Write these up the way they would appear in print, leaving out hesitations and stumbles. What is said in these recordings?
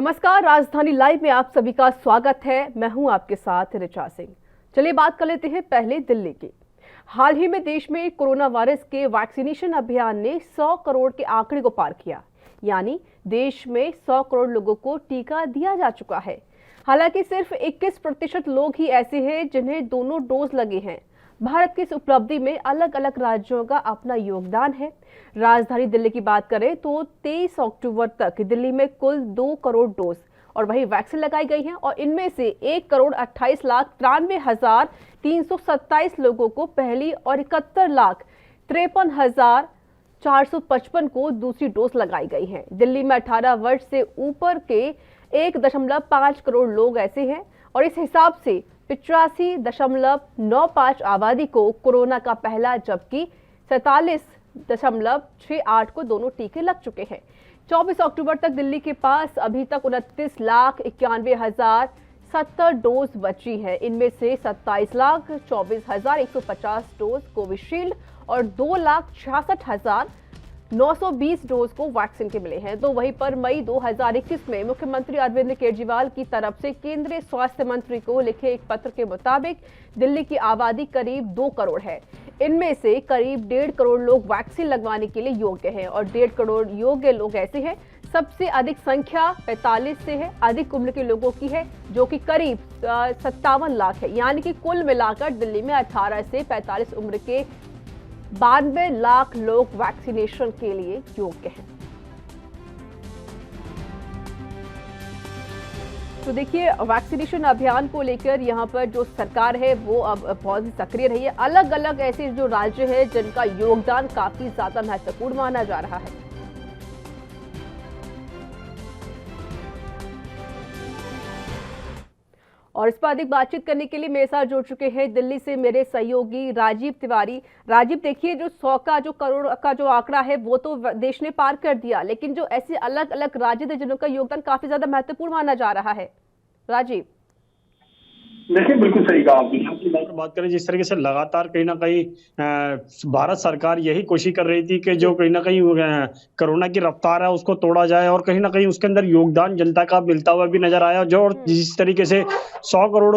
नमस्कार, राजधानी लाइव में आप सभी का स्वागत है। मैं हूं आपके साथ ऋचा सिंह। चलिए बात कर लेते हैं पहले दिल्ली की। हाल ही में देश में कोरोना वायरस के वैक्सीनेशन अभियान ने 100 करोड़ के आंकड़े को पार किया, यानी देश में 100 करोड़ लोगों को टीका दिया जा चुका है। हालांकि सिर्फ 21% लोग ही ऐसे हैं जिन्हें दोनों डोज लगे हैं। भारत की इस उपलब्धि में अलग अलग राज्यों का अपना योगदान है। राजधानी दिल्ली की बात करें तो 23 अक्टूबर तक दिल्ली में कुल 2 करोड़ डोज और वही वैक्सीन लगाई गई हैं और इनमें से 1,28,93,327 लोगों को पहली और 71,53,455 को दूसरी डोज लगाई गई है। दिल्ली में 18 वर्ष से ऊपर के 1.5 करोड़ लोग ऐसे हैं और इस हिसाब से 85.95 आबादी को कोरोना का पहला जबकि 47.68 को दोनों टीके लग चुके हैं। 24 अक्टूबर तक दिल्ली के पास अभी तक 29,91,070 डोज बची है। इनमें से 27,24,150 डोज कोविशील्ड और 2,66,920 डोज को वैक्सीन के मिले हैं। तो वहीं पर मई 2021 में मुख्यमंत्री अरविंद केजरीवाल की तरफ से केंद्रीय स्वास्थ्य मंत्री को लिखे एक पत्र के मुताबिक दिल्ली की आबादी करीब 2 करोड़ है। इनमें से करीब 1.5 करोड़ लोग वैक्सीन लगवाने के लिए योग्य हैं और 1.5 करोड़ योग्य लोग ऐसे हैं। सबसे अधिक संख्या 45 से है, अधिक उम्र के लोगों की है जो कि करीब 57 लाख है, यानी कि कुल मिलाकर दिल्ली में 18 से 45 उम्र के 92 लाख लोग वैक्सीनेशन के लिए योग्य हैं। तो देखिए, वैक्सीनेशन अभियान को लेकर यहाँ पर जो सरकार है वो अब बहुत ही सक्रिय रही है। अलग अलग ऐसे जो राज्य हैं जिनका योगदान काफी ज्यादा महत्वपूर्ण माना जा रहा है। और इस पर अधिक बातचीत करने के लिए मेरे साथ जुड़ चुके हैं दिल्ली से मेरे सहयोगी राजीव तिवारी। राजीव, देखिए, जो 100 का जो करोड़ का जो आंकड़ा है वो तो देश ने पार कर दिया, लेकिन जो ऐसे अलग अलग राज्य थे जिनका योगदान काफी ज्यादा महत्वपूर्ण माना जा रहा है। राजीव, देखिए, बिल्कुल सही कहा आपने। बात करें जिस तरीके से लगातार कहीं ना कहीं भारत सरकार यही कोशिश कर रही थी कि जो कहीं ना कहीं कोरोना की रफ्तार है उसको तोड़ा जाए और कहीं ना कहीं उसके अंदर योगदान जनता का मिलता हुआ भी नजर आया। जो और जिस तरीके से 100 करोड़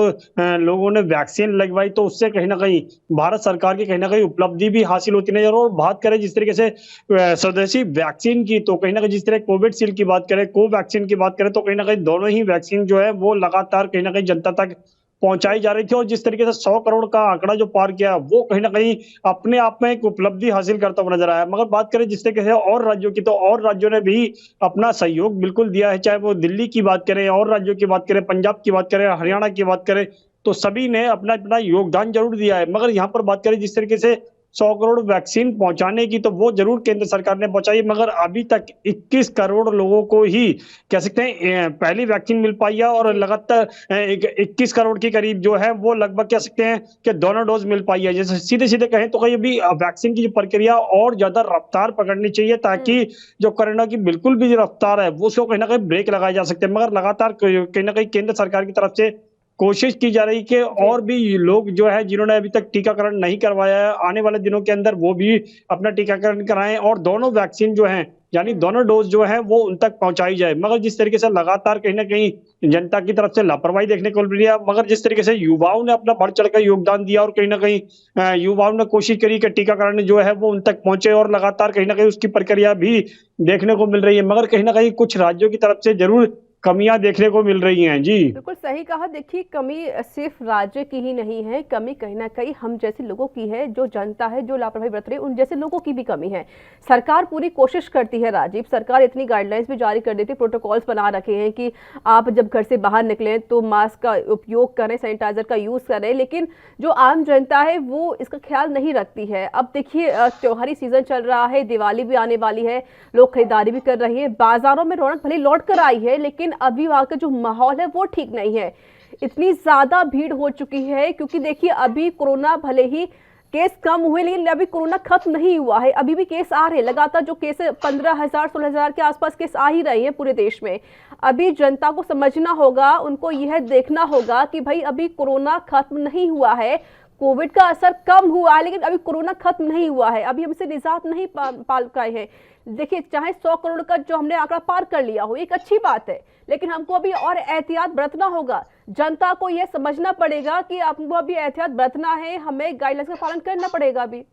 लोगों ने वैक्सीन लगवाई तो उससे कहीं ना कहीं भारत सरकार की कहीं ना कहीं उपलब्धि भी हासिल होती नजर। और बात करें जिस तरीके से स्वदेशी वैक्सीन की तो कहीं ना कहीं जिस तरह कोविशील्ड की बात करें, कोवैक्सीन की बात करें तो कहीं ना कहीं दोनों ही वैक्सीन जो है वो लगातार कहीं ना कहीं जनता तक पहुंचाई जा रही थी। और जिस तरीके से 100 करोड़ का आंकड़ा जो पार किया वो कहीं ना कहीं अपने आप में एक उपलब्धि हासिल करता हुआ नजर आया। मगर बात करें जिस तरीके से और राज्यों की तो और राज्यों ने भी अपना सहयोग बिल्कुल दिया है, चाहे वो दिल्ली की बात करें, और राज्यों की बात करें, पंजाब की बात करें, हरियाणा की बात करें, तो सभी ने अपना अपना योगदान जरूर दिया है। मगर यहाँ पर बात करें जिस तरीके से 100 करोड़ वैक्सीन पहुंचाने की तो वो जरूर केंद्र सरकार ने पहुंचाई, मगर अभी तक 21 करोड़ लोगों को ही कह सकते हैं पहली वैक्सीन मिल पाई है और लगातार 21 करोड़ के करीब जो है वो लगभग कह सकते हैं कि दोनों डोज मिल पाई है। जैसे सीधे सीधे कहें तो कहीं अभी वैक्सीन की प्रक्रिया और ज्यादा रफ्तार पकड़नी चाहिए ताकि जो कोरोना की बिल्कुल भी रफ्तार है वो उसको कहीं ना कहीं ब्रेक लगाए जा सकते हैं। मगर लगातार कहीं ना कहीं केंद्र सरकार की तरफ से कोशिश की जा रही कि और भी लोग जो है जिन्होंने अभी तक टीकाकरण नहीं करवाया है आने वाले दिनों के अंदर वो भी अपना टीकाकरण कराएं और दोनों वैक्सीन जो हैं यानी दोनों डोज जो है वो उन तक पहुंचाई जाए। मगर जिस तरीके से लगातार कहीं ना कहीं जनता की तरफ से लापरवाही देखने को मिल रही है, मगर जिस तरीके से युवाओं ने अपना बढ़ चढ़कर योगदान दिया और कहीं ना कहीं युवाओं ने कोशिश करी कि टीकाकरण जो है वो उन तक पहुंचे और लगातार कहीं ना कहीं उसकी प्रक्रिया भी देखने को मिल रही है। मगर कहीं ना कहीं कुछ राज्यों की तरफ से जरूर कमियां देखने को मिल रही हैं। जी बिल्कुल सही कहा। देखिए, कमी सिर्फ राज्य की ही नहीं है, कमी कहीं ना कहीं हम जैसे लोगों की है, जो जनता है जो लापरवाही बरत रही है उन जैसे लोगों की भी कमी है। सरकार पूरी कोशिश करती है राजीव, सरकार इतनी गाइडलाइंस भी जारी कर देती है, प्रोटोकॉल्स बना रखे हैं कि आप जब घर से बाहर निकलें तो मास्क का उपयोग करें, सैनिटाइजर का यूज करें, लेकिन जो आम जनता है वो इसका ख्याल नहीं रखती है। अब देखिए, त्योहारी सीजन चल रहा है, दिवाली भी आने वाली है, लोग खरीदारी भी कर रहे हैं, बाजारों में रौनक भले लौट कर आई है लेकिन अभी वहां का जो माहौल है वो ठीक नहीं है। इतनी ज्यादा भीड़ हो चुकी है क्योंकि देखिए, अभी कोरोना भले ही केस कम हुए लेकिन अभी कोरोना खत्म नहीं हुआ है, अभी भी केस आ रहे हैं लगातार। जो केस 15,000 16,000 के आसपास केस आ ही रहे हैं पूरे देश में। अभी जनता को समझना होगा, उनको यह देखना होगा कि भाई अभी कोरोना खत्म नहीं हुआ है, कोविड का असर कम हुआ है, लेकिन अभी कोरोना खत्म नहीं हुआ है, अभी हमसे निजात नहीं पाल पाए हैं। देखिए, चाहे 100 करोड़ का जो हमने आंकड़ा पार कर लिया हो, एक अच्छी बात है, लेकिन हमको अभी और एहतियात बरतना होगा। जनता को यह समझना पड़ेगा कि हमको अभी एहतियात बरतना है, हमें गाइडलाइंस का पालन करना पड़ेगा अभी।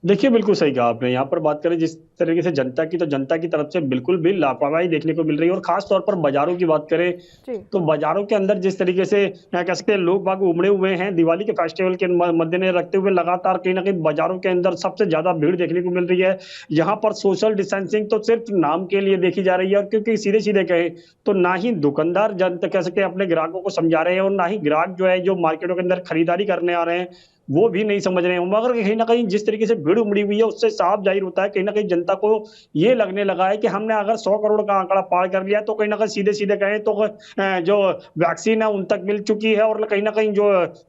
देखिए बिल्कुल सही कहा आपने। यहाँ पर बात करें जिस तरीके से जनता की, तो जनता की तरफ से बिल्कुल भी लापरवाही देखने को मिल रही है। और खास तौर पर बाजारों की बात करें जी। तो बाजारों के अंदर जिस तरीके से कह सकते हैं लोग बाग उमड़े हुए हैं, दिवाली के फेस्टिवल के मद्देनजर रखते हुए लगातार कहीं ना कहीं बाजारों के अंदर सबसे ज्यादा भीड़ देखने को मिल रही है। यहाँ पर सोशल डिस्टेंसिंग तो सिर्फ नाम के लिए देखी जा रही है, और क्योंकि सीधे सीधे कहे तो ना ही दुकानदार जनता कह सकते हैं अपने ग्राहकों को समझा रहे हैं, और ना ही ग्राहक जो है जो मार्केटों के अंदर खरीदारी करने आ रहे हैं वो भी नहीं समझ रहे हैं। मगर कहीं ना कहीं जिस तरीके से भीड़ उमड़ी हुई है उससे साफ जाहिर होता है कहीं ना कहीं जनता को ये लगने लगा है कि हमने अगर 100 करोड़ का आंकड़ा पार कर लिया तो कहीं ना कहीं सीधे सीधे कहें तो जो वैक्सीन है उन तक मिल चुकी है, और कहीं ना कहीं जो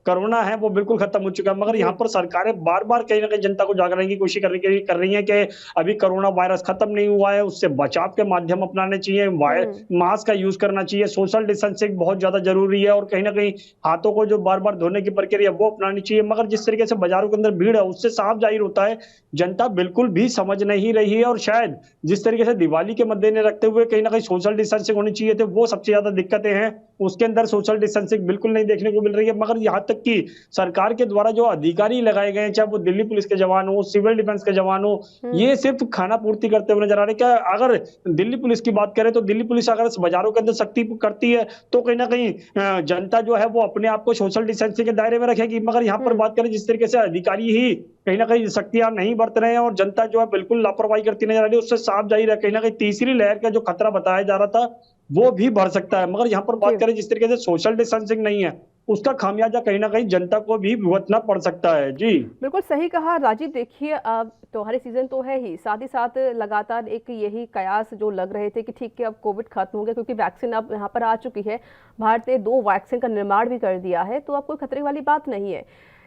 कोरोना है वो बिल्कुल खत्म हो चुका है। मगर यहाँ पर सरकारें बार बार कहीं ना कहीं जनता को जागने की कोशिश कर रही है कि अभी कोरोना वायरस खत्म नहीं हुआ है, उससे बचाव के माध्यम अपनाने चाहिए, मास्क का यूज करना चाहिए, सोशल डिस्टेंसिंग बहुत ज्यादा जरूरी है, और कहीं ना कहीं हाथों को जो बार बार धोने की प्रक्रिया वो अपनानी चाहिए। मगर जिस तरीके से बाजारों के अंदर भीड़ है उससे साफ जाहिर होता है जनता बिल्कुल भी समझ नहीं रही है। और शायद जिस तरीके से दिवाली के मद्देनजर रखते हुए कहीं ना कहीं सोशल डिस्टेंसिंग होनी चाहिए थे, वो सबसे ज्यादा दिक्कतें हैं, उसके अंदर सोशल डिस्टेंसिंग बिल्कुल नहीं देखने को मिल रही है। मगर यहाँ तक कि सरकार के द्वारा जो अधिकारी लगाए गए हैं, चाहे वो दिल्ली पुलिस के जवान हो, सिविल डिफेंस के जवान हो, ये सिर्फ खाना पूर्ति करते हुए नजर आ रहे हैं। क्या अगर दिल्ली पुलिस की बात करें तो दिल्ली पुलिस अगर बाजारों के अंदर सख्ती करती है तो कहीं ना कहीं जनता जो है वो अपने आप को सोशल डिस्टेंसिंग के दायरे में रखेगी। मगर यहाँ पर बात करें जिस तरीके से अधिकारी ही कहीं ना कहीं सख्तियां नहीं बरत रहे हैं और जनता जो है बिल्कुल लापरवाही करती नजर आ रही है, उससे साफ जाहिर है कहीं ना कहीं तीसरी लहर का जो खतरा बताया जा रहा था वो भी बढ़ सकता है। मगर यहाँ पर बात करें जिस तरीके से सोशल डिस्टेंसिंग नहीं है उसका खामियाजा कहीं ना कहीं जनता को भी भुगतना पड़ सकता है। जी बिल्कुल सही कहा राजीव। देखिए, अब त्योहारी सीजन तो है ही, साथ ही साथ लगातार एक यही कयास जो लग रहे थे कि ठीक है अब कोविड खत्म हो गया, क्योंकि वैक्सीन अब यहाँ पर आ चुकी है, भारत ने 2 वैक्सीन का निर्माण भी कर दिया है, तो अब कोई खतरे वाली बात नहीं है।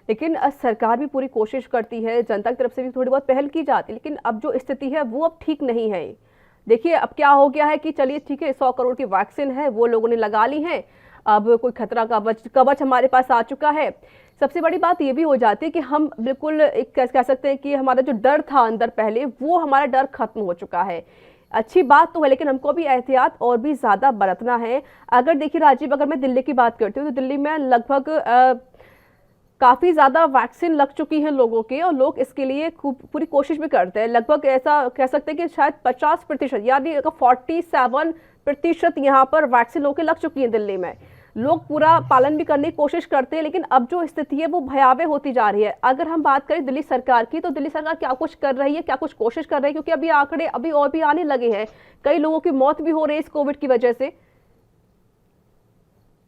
लेकिन सरकार भी पूरी कोशिश करती है, जनता की तरफ से भी थोड़ी बहुत पहल की जाती है, लेकिन अब जो स्थिति है वो अब ठीक नहीं है। देखिए अब क्या हो गया है कि चलिए ठीक है 100 करोड़ की वैक्सीन है, वो लोगों ने लगा ली है, अब कोई खतरा कवच हमारे पास आ चुका है। सबसे बड़ी बात ये भी हो जाती है कि हम बिल्कुल एक कह सकते हैं कि हमारा जो डर था अंदर पहले, वो हमारा डर खत्म हो चुका है। अच्छी बात तो है, लेकिन हमको भी एहतियात और भी ज़्यादा बरतना है। अगर देखिए राजीव, अगर मैं दिल्ली की बात करती हूँ तो दिल्ली में लगभग काफ़ी ज़्यादा वैक्सीन लग चुकी हैं लोगों के, और लोग इसके लिए खूब पूरी कोशिश भी करते हैं। लगभग ऐसा कह सकते हैं कि शायद 50% यानी 47% यहाँ पर वैक्सीन लोगों के लग चुकी है दिल्ली में। लोग पूरा पालन भी करने की कोशिश करते हैं, लेकिन अब जो स्थिति है वो भयावह होती जा रही है। अगर हम बात करें दिल्ली सरकार की, तो दिल्ली सरकार क्या कुछ कर रही है, क्या कुछ कोशिश कर रही है, क्योंकि अभी आंकड़े अभी और भी आने लगे हैं, कई लोगों की मौत भी हो रही है इस कोविड की वजह से।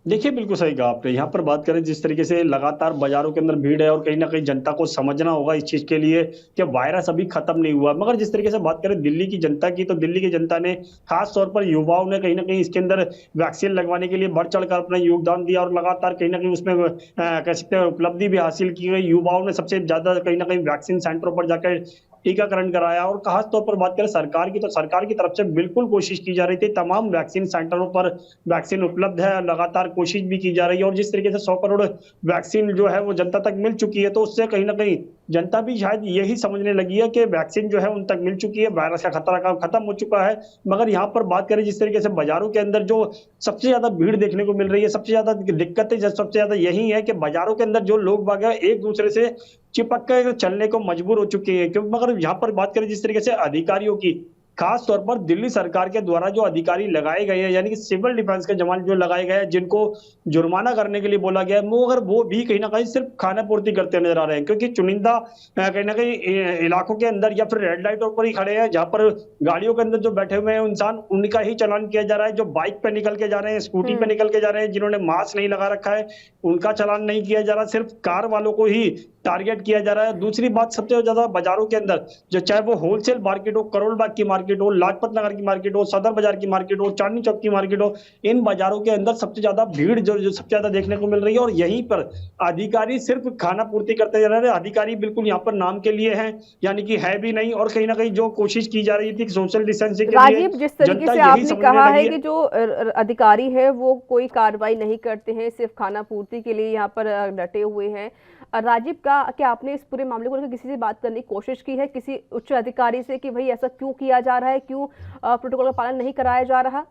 देखिए बिल्कुल सही कहा आपने। यहाँ पर बात करें जिस तरीके से लगातार बाजारों के अंदर भीड़ है, और कहीं ना कहीं जनता को समझना होगा इस चीज के लिए कि वायरस अभी खत्म नहीं हुआ। मगर जिस तरीके से बात करें दिल्ली की जनता की, तो दिल्ली की जनता ने खास तौर पर युवाओं ने कहीं ना कहीं इसके अंदर वैक्सीन लगवाने के लिए बढ़ चढ़ कर अपना योगदान दिया, और लगातार कहीं ना कहीं उसमें कह सकते हैं उपलब्धि भी हासिल की गई। युवाओं ने सबसे ज्यादा कहीं ना कहीं वैक्सीन सेंटरों पर जाकर टीकाकरण कराया। और खास तौर पर बात करें सरकार की, तो सरकार की तरफ से बिल्कुल कोशिश की जा रही थी, तमाम वैक्सीन सेंटरों पर वैक्सीन उपलब्ध है, लगातार कोशिश भी की जा रही है। और जिस तरीके से 100 करोड़ वैक्सीन जो है वो जनता तक मिल चुकी है, तो उससे कहीं ना कहीं जनता भी शायद यही समझने लगी है कि वैक्सीन जो है उन तक मिल चुकी है, वायरस का खतरा का खत्म हो चुका है। मगर यहाँ पर बात करें जिस तरीके से बाजारों के अंदर जो सबसे ज्यादा भीड़ देखने को मिल रही है, सबसे ज्यादा दिक्कतें सबसे ज्यादा यही है कि बाजारों के अंदर जो लोग बाग एक दूसरे से चिपक कर चलने को मजबूर हो चुके हैं। क्योंकि मगर यहाँ पर बात करें जिस तरीके से अधिकारियों की, खास तौर पर दिल्ली सरकार के द्वारा जो अधिकारी लगाए गए हैं, यानी कि सिविल डिफेंस के जवान जो लगाए गए हैं, जिनको जुर्माना करने के लिए बोला गया है, मगर वो भी कहीं ना कहीं सिर्फ खाना पूर्ति करते नजर आ रहे हैं। क्योंकि चुनिंदा कहीं ना कहीं इलाकों के अंदर या फिर रेड लाइटों पर ही खड़े हैं, जहां पर गाड़ियों के अंदर जो बैठे हुए हैं इंसान, उनका ही चालान किया जा रहा है। जो बाइक पे निकल के जा रहे हैं, स्कूटी पे निकल के जा रहे हैं, जिन्होंने मास्क नहीं लगा रखा है, उनका चालान नहीं किया जा रहा, सिर्फ कार वालों को ही टारगेट किया जा रहा है। दूसरी बात, सबसे ज्यादा बाजारों के अंदर जो चाहे वो होलसेल मार्केट हो, करोल बाग की मार्केट मार्केट हो, लाजपत नगर की मार्केट हो, सदर बाजार की मार्केट हो, चांदनी चौक की मार्केट हो, इन बाजारों के अंदर सबसे ज्यादा भीड़ जो सबसे ज्यादा देखने को मिल रही है। और यहीं पर अधिकारी सिर्फ खाना पूर्ति करते जा रहे हैं। अधिकारी बिल्कुल यहाँ पर नाम के लिए हैं, यानी कि है भी नहीं। और कहीं ना कहीं जो कोशिश की जा रही थी सोशल डिस्टेंसिंग के लिए, राजीव, जिस तरीके जनता से यही आपने समझने कहा लगी है है। कि जो अधिकारी है वो कोई कार्रवाई नहीं करते हैं, सिर्फ खाना पूर्ति के लिए यहाँ पर डटे हुए हैं। राजीव, का क्या आपने इस पूरे मामले को लेकर किसी से बात करने की कोशिश की है, किसी उच्च अधिकारी से, कि भाई ऐसा क्यों किया जा रहा है, क्यों प्रोटोकॉल का पालन नहीं कराया जा रहा?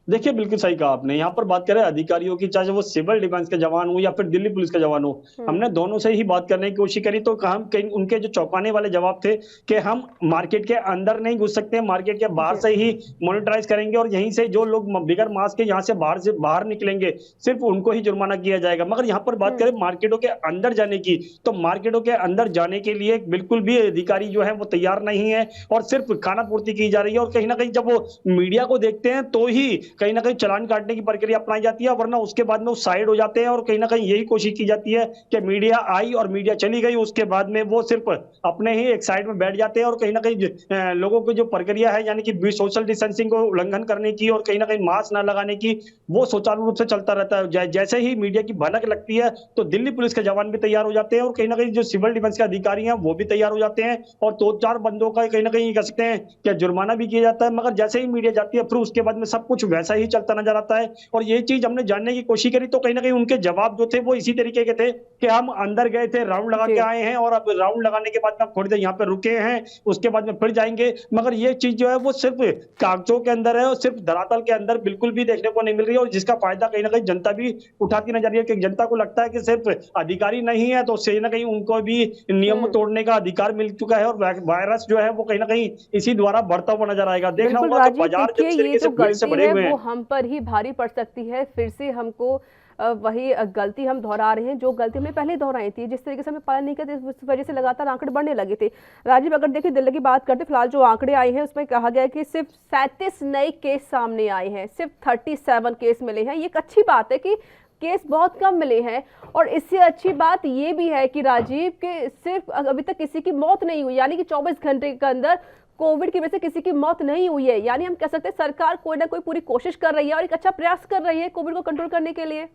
देखिए बिल्कुल सही कहा आपने। यहाँ पर बात करें अधिकारियों की, चाहे वो सिविल डिफेंस के जवान हो या फिर दिल्ली पुलिस के जवान हो, हम्म। हमने दोनों से ही बात करने की कोशिश करी। तो कहा कहीं उनके जो चौंकाने वाले जवाब थे कि हम मार्केट के अंदर नहीं घुस सकते, मार्केट के बाहर जी। से ही मॉनिटराइज करेंगे और यहीं से जो लोग बिगर मास्क के यहाँ से बाहर निकलेंगे सिर्फ उनको ही जुर्माना किया जाएगा। मगर यहाँ पर बात करें मार्केटों के अंदर जाने की, तो मार्केटों के अंदर जाने के लिए बिल्कुल भी अधिकारी जो है वो तैयार नहीं है और सिर्फ खाना पूर्ति की जा रही है। और कहीं ना कहीं जब वो मीडिया को देखते हैं तो ही कहीं ना कहीं चालान काटने की प्रक्रिया अपनाई जाती है, वरना उसके बाद में वो साइड हो जाते हैं। और कहीं ना कहीं यही कोशिश की जाती है कि मीडिया आई और मीडिया चली गई, उसके बाद में वो सिर्फ अपने ही एक साइड में बैठ जाते हैं। और कहीं ना कहीं लोगों की जो प्रक्रिया है, यानी कि सोशल डिस्टेंसिंग को उल्लंघन करने की और कहीं ना कहीं मास्क न लगाने की, वो सुचारू रूप से चलता रहता है। जैसे ही मीडिया की भनक लगती है तो दिल्ली पुलिस के जवान भी तैयार हो जाते हैं और कहीं ना कहीं जो सिविल डिफेंस के अधिकारी हैं वो भी तैयार हो जाते हैं और दो चार बंदों का कहीं ना कहीं कह सकते हैं कि जुर्माना भी किया जाता है। मगर जैसे ही मीडिया जाती है फिर उसके बाद में सब कुछ वैसा ही चलता नजर आता है। और ये चीज हमने जानने की कोशिश करी तो कहीं ना कहीं उनके जवाब जो थे वो इसी तरीके के थे कि हम अंदर गए थे, राउंड लगा जी। के आए हैं और अब राउंड लगाने के बाद में थोड़ी देर यहाँ पे रुके हैं, उसके बाद में फिर जाएंगे। मगर ये चीज जो है वो सिर्फ कागजों के अंदर है और सिर्फ धरातल के अंदर बिल्कुल भी देखने को नहीं मिल रही है। और जिसका फायदा कहीं ना कहीं जनता भी उठाती नजर रही है कि जनता को लगता है कि सिर्फ अधिकारी नहीं है तो कहीं ना कहीं उनको भी नियम तोड़ने का अधिकार मिल चुका है और वायरस जो है वो कहीं ना कहीं इसी द्वारा बढ़ता हुआ नजर आएगा। देखना बिल्कुल होगा कि राजीव, बाजार देखिए जिस ये तरीके से जो भीड़ से गलती भरे है हुए वो हैं। हम पर ही भारी पड़ सकती है। फिर से हमको वही गलती हम दोहरा रहे हैं जो गलती हमने पहले दोहराई थी। जिस तरीके से हमें पालन नहीं करते इस वजह से लगातार आंकड़े बढ़ने लगे थे। राजीव, अगर देखिए दिल्ली की बात करते, फिलहाल जो आंकड़े आए हैं उसमें कहा गया है कि सिर्फ 37 नए केस सामने आए हैं, सिर्फ 37 केस मिले हैं। ये एक अच्छी बात है कि केस बहुत कम मिले हैं। और इससे अच्छी बात ये भी है कि राजीव के सिर्फ अभी तक किसी की मौत नहीं हुई, यानी कि 24 घंटे के अंदर कोविड की वजह से किसी की मौत नहीं हुई है। यानी हम कह सकते हैं सरकार कोई ना कोई पूरी कोशिश कर रही है और एक अच्छा प्रयास कर रही है कोविड को कंट्रोल करने के लिए।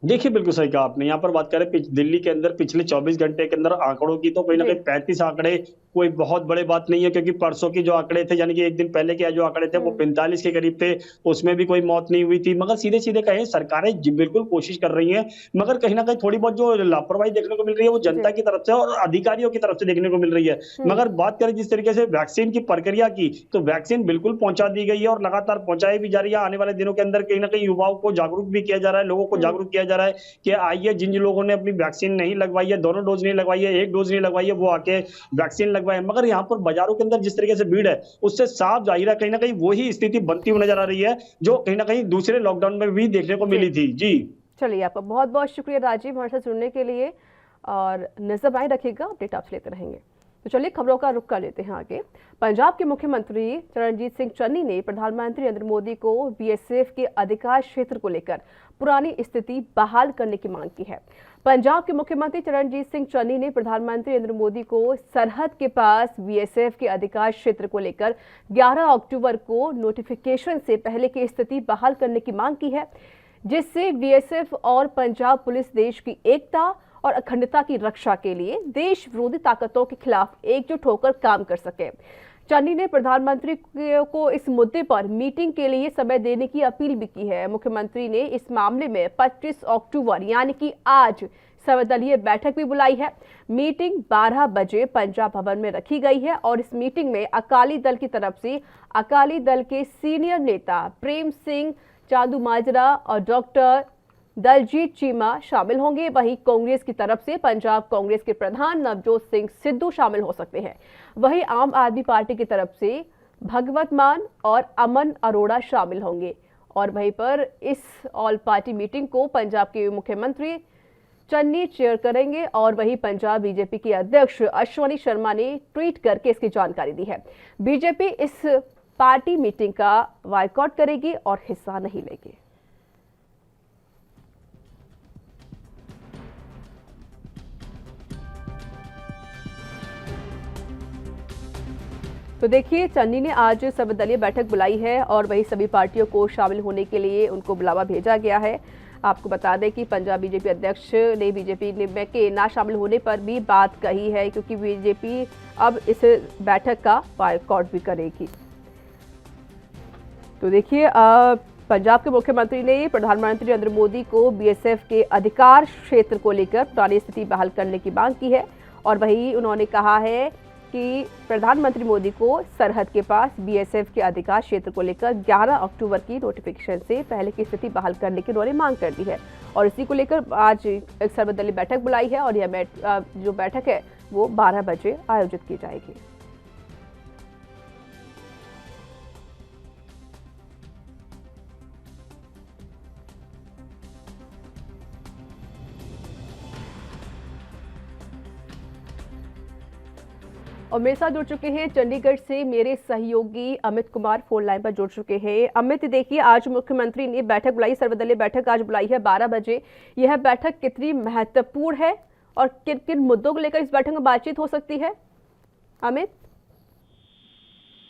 देखिए बिल्कुल सही कहा आपने। यहाँ पर बात करें दिल्ली के अंदर पिछले 24 घंटे के अंदर आंकड़ों की, तो कहीं ना जी। कहीं 35 आंकड़े कोई बहुत बड़े बात नहीं है, क्योंकि परसों की जो आंकड़े थे, यानी कि एक दिन पहले के जो आंकड़े थे वो 45 के करीब थे, उसमें भी कोई मौत नहीं हुई थी। मगर सीधे सीधे कहें सरकारें बिल्कुल कोशिश कर रही हैं, मगर कहीं ना कहीं थोड़ी बहुत जो लापरवाही देखने को मिल रही है वो जनता जी। की तरफ से और अधिकारियों की तरफ से देखने को मिल रही है। मगर बात करें जिस तरीके से वैक्सीन की प्रक्रिया की, तो वैक्सीन बिल्कुल पहुंचा दी गई है और लगातार पहुंचाई भी जा रही है। आने वाले दिनों के अंदर कहीं ना कहीं युवाओं को जागरूक भी किया जा रहा है, लोगों को जागरूक किया जा रहा है कि आइए, जिन जिन लोगों ने अपनी वैक्सीन नहीं लगवाई है, दोनों डोज नहीं लगवाई है, एक डोज नहीं लगवाई है, वो आके वैक्सीन लगवाए। मगर यहाँ पर बाजारों के अंदर जिस तरीके से भीड़ है उससे साफ जाहिर है कहीं ना कहीं वही स्थिति बनती हुई नजर आ रही है जो कहीं ना कहीं दूसरे लॉकडाउन में भी देखने को जी। मिली थी। जी चलिए, आपका बहुत बहुत शुक्रिया राजीव हमारे साथ जुड़ने के लिए, और नजर बनाए रखिएगा, अपडेट आपसे लेते रहेंगे। तो चलिए खबरों का रुख कर लेते हैं आगे। पंजाब के मुख्यमंत्री चरणजीत सिंह चन्नी ने प्रधानमंत्री नरेंद्र मोदी को बीएसएफ के अधिकार क्षेत्र को लेकर पुरानी स्थिति बहाल करने की मांग की है। पंजाब के मुख्यमंत्री चरणजीत सिंह चन्नी ने प्रधानमंत्री नरेंद्र मोदी को सरहद के पास बीएसएफ के अधिकार क्षेत्र को लेकर 11 अक्टूबर को नोटिफिकेशन से पहले की स्थिति बहाल करने की मांग की है, जिससे बीएसएफ और पंजाब पुलिस देश की एकता और अखंडता की रक्षा के लिए देश विरोधी ताकतों के खिलाफ एकजुट होकर काम कर सके। चन्नी ने प्रधानमंत्री को इस मुद्दे पर मीटिंग के लिए समय देने की अपील भी की है। मुख्यमंत्री ने इस मामले में 25 अक्टूबर यानी कि आज सर्वदलीय बैठक भी बुलाई है। मीटिंग 12 बजे पंजाब भवन में रखी गई है और इस मीटिंग में अकाली दल की तरफ से अकाली दल के सीनियर नेता प्रेम सिंह चांदूमाजरा और डॉक्टर दलजीत चीमा शामिल होंगे। वहीं कांग्रेस की तरफ से पंजाब कांग्रेस के प्रधान नवजोत सिंह सिद्धू शामिल हो सकते हैं। वहीं आम आदमी पार्टी की तरफ से भगवत मान और अमन अरोड़ा शामिल होंगे। और वहीं पर इस ऑल पार्टी मीटिंग को पंजाब के मुख्यमंत्री चन्नी चेयर करेंगे और वहीं पंजाब बीजेपी के अध्यक्ष अश्वनी शर्मा ने ट्वीट करके इसकी जानकारी दी है। बीजेपी इस पार्टी मीटिंग का बायकॉट करेगी और हिस्सा नहीं लेगी। तो देखिए, चन्नी ने आज सर्वदलीय बैठक बुलाई है और वही सभी पार्टियों को शामिल होने के लिए उनको बुलावा भेजा गया है। आपको बता दें कि पंजाब बीजेपी अध्यक्ष ने बीजेपी में के ना शामिल होने पर भी बात कही है, क्योंकि बीजेपी अब इस बैठक का बायकॉट भी करेगी। तो देखिए, पंजाब के मुख्यमंत्री ने प्रधानमंत्री नरेंद्र मोदी को बीएसएफ के अधिकार क्षेत्र को लेकर पुरानी स्थिति बहाल करने की मांग की है और वही उन्होंने कहा है कि प्रधानमंत्री मोदी को सरहद के पास बीएसएफ के अधिकार क्षेत्र को लेकर 11 अक्टूबर की नोटिफिकेशन से पहले की स्थिति बहाल करने की उन्होंने मांग कर दी है और इसी को लेकर आज एक सर्वदलीय बैठक बुलाई है और यह जो बैठक है वो 12 बजे आयोजित की जाएगी। और मेरे साथ जुड़ चुके हैं चंडीगढ़ से मेरे सहयोगी अमित कुमार फोन लाइन पर जुड़ चुके हैं। अमित, देखिए, आज मुख्यमंत्री ने बैठक बुलाई, सर्वदलीय बैठक आज बुलाई है 12 बजे। यह बैठक कितनी महत्वपूर्ण है और किन किन मुद्दों को लेकर इस बैठक में बातचीत हो सकती है? अमित,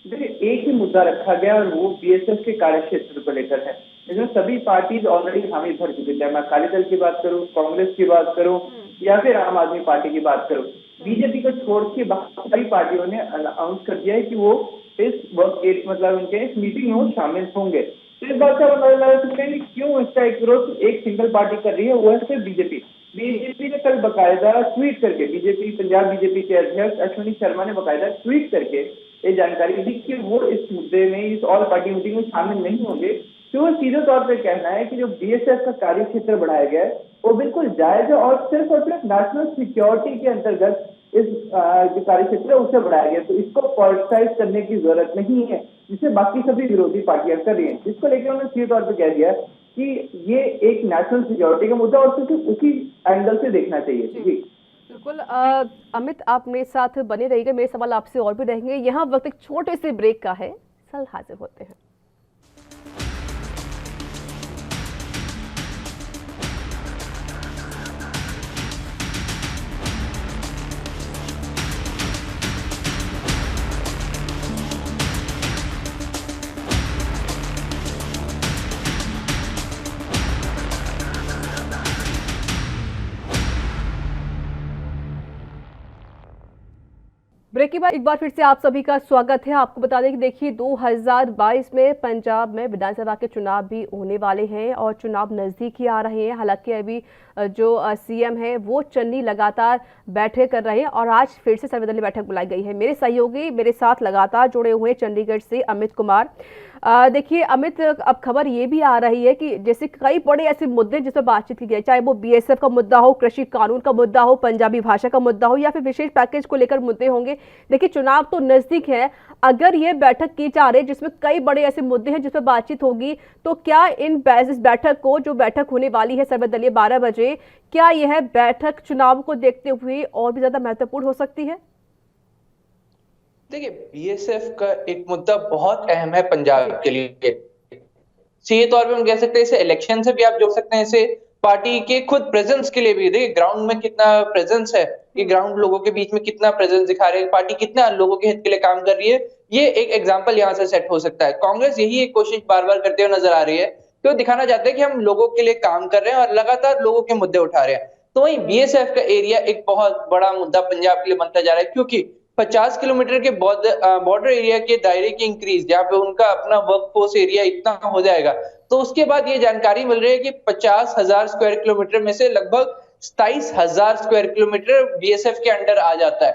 देखिए, एक ही मुद्दा रखा गया और वो बीएसएफ के कार्यक्षेत्र को लेकर है। इसमें सभी पार्टीज ऑलरेडी हामी भर चुके थे। मैं अकाली दल की बात करूं, कांग्रेस की बात करूं या फिर आम आदमी पार्टी की बात करूं, बीजेपी को छोड़ के बाकी पार्टियों ने अनाउंस कर दिया है कि वो इस वर्क मतलब उनके इस मीटिंग में वो शामिल होंगे। तो इस बात का मतलब लगा सकते हैं कि क्यों इसका एक विरोध एक सिंगल पार्टी कर रही है, वो है सिर्फ बीजेपी ने कल बकायदा ट्वीट करके, पंजाब बीजेपी के अध्यक्ष अश्विनी शर्मा ने बकायदा ट्वीट करके ये जानकारी दी कि वो इस मुद्दे में, इस ऑल पार्टी मीटिंग में शामिल नहीं होंगे। तो वो सीधे तौर पे कहना है कि जो बीएसएफ का कार्य क्षेत्र बढ़ाया गया है वो बिल्कुल जायज है और सिर्फ नेशनल सिक्योरिटी के अंतर्गत इस जो कार्य क्षेत्र है उसे बढ़ाया गया। तो इसको पॉलिटिसाइज करने की जरूरत नहीं है, जिसे बाकी सभी विरोधी पार्टियां कर रही हैं। जिसको लेकर उन्होंने सीधे तौर पर कह दिया कि ये एक नेशनल सिक्योरिटी का मुद्दा और सिर्फ उसी एंगल से देखना चाहिए। जी बिल्कुल। अमित, आप मेरे साथ बने रहिएगा, मेरे सवाल आपसे और भी रहेंगे। यहाँ वक्त एक छोटे से ब्रेक का है, कल हाजिर होते हैं। ब्रेक के बाद एक बार फिर से आप सभी का स्वागत है। आपको बता दें कि देखिए, 2022 में पंजाब में विधानसभा के चुनाव भी होने वाले हैं और चुनाव नजदीक ही आ रहे हैं। हालांकि अभी जो सीएम है वो चन्नी लगातार बैठक कर रहे हैं और आज फिर से सर्वदलीय बैठक बुलाई गई है। मेरे सहयोगी मेरे साथ लगातार जुड़े हुए चंडीगढ़ से अमित कुमार। देखिए अमित, अब खबर ये भी आ रही है कि जैसे कई बड़े ऐसे मुद्दे जिस पर बातचीत की गई, चाहे वो बीएसएफ का मुद्दा हो, कृषि कानून का मुद्दा हो, पंजाबी भाषा का मुद्दा हो या फिर विशेष पैकेज को लेकर मुद्दे होंगे। देखिए, चुनाव तो नजदीक है, अगर ये बैठक की जा रही है जिसमें कई बड़े ऐसे मुद्दे हैं जिस पर बातचीत होगी, तो क्या इस बैठक को, जो बैठक होने वाली है सर्वदलीय 12 बजे, क्या यह बैठक चुनाव को देखते हुए और भी ज्यादा महत्वपूर्ण हो सकती है? देखिए, बीएसएफ का एक मुद्दा बहुत अहम है पंजाब के लिए। सीधे तौर पे हम कह सकते हैं इसे इलेक्शन से भी आप जोड़ सकते हैं, इसे पार्टी के खुद प्रेजेंस के लिए भी। देखिए ग्राउंड में कितना प्रेजेंस है, कि ग्राउंड लोगों के बीच में कितना प्रेजेंस दिखा रहे हैं, पार्टी कितना लोगों के हित के लिए काम कर रही है, ये एक एग्जाम्पल यहाँ से सेट हो सकता है। कांग्रेस यही एक कोशिश बार बार करते हुए नजर आ रही है कि वो दिखाना चाहते हैं कि हम लोगों के लिए काम कर रहे हैं और लगातार लोगों के मुद्दे उठा रहे हैं। तो वहीं बीएसएफ का एरिया एक बहुत बड़ा मुद्दा पंजाब के लिए बनता जा रहा है, क्योंकि 50 किलोमीटर के बॉर्डर एरिया के दायरे की इंक्रीज, जहाँ पे उनका अपना वर्कफोर्स एरिया इतना हो जाएगा, तो उसके बाद ये जानकारी मिल रही है कि 50,000 स्क्वायर किलोमीटर में से लगभग 27,000 स्क्वायर किलोमीटर बीएसएफ के अंडर आ जाता है।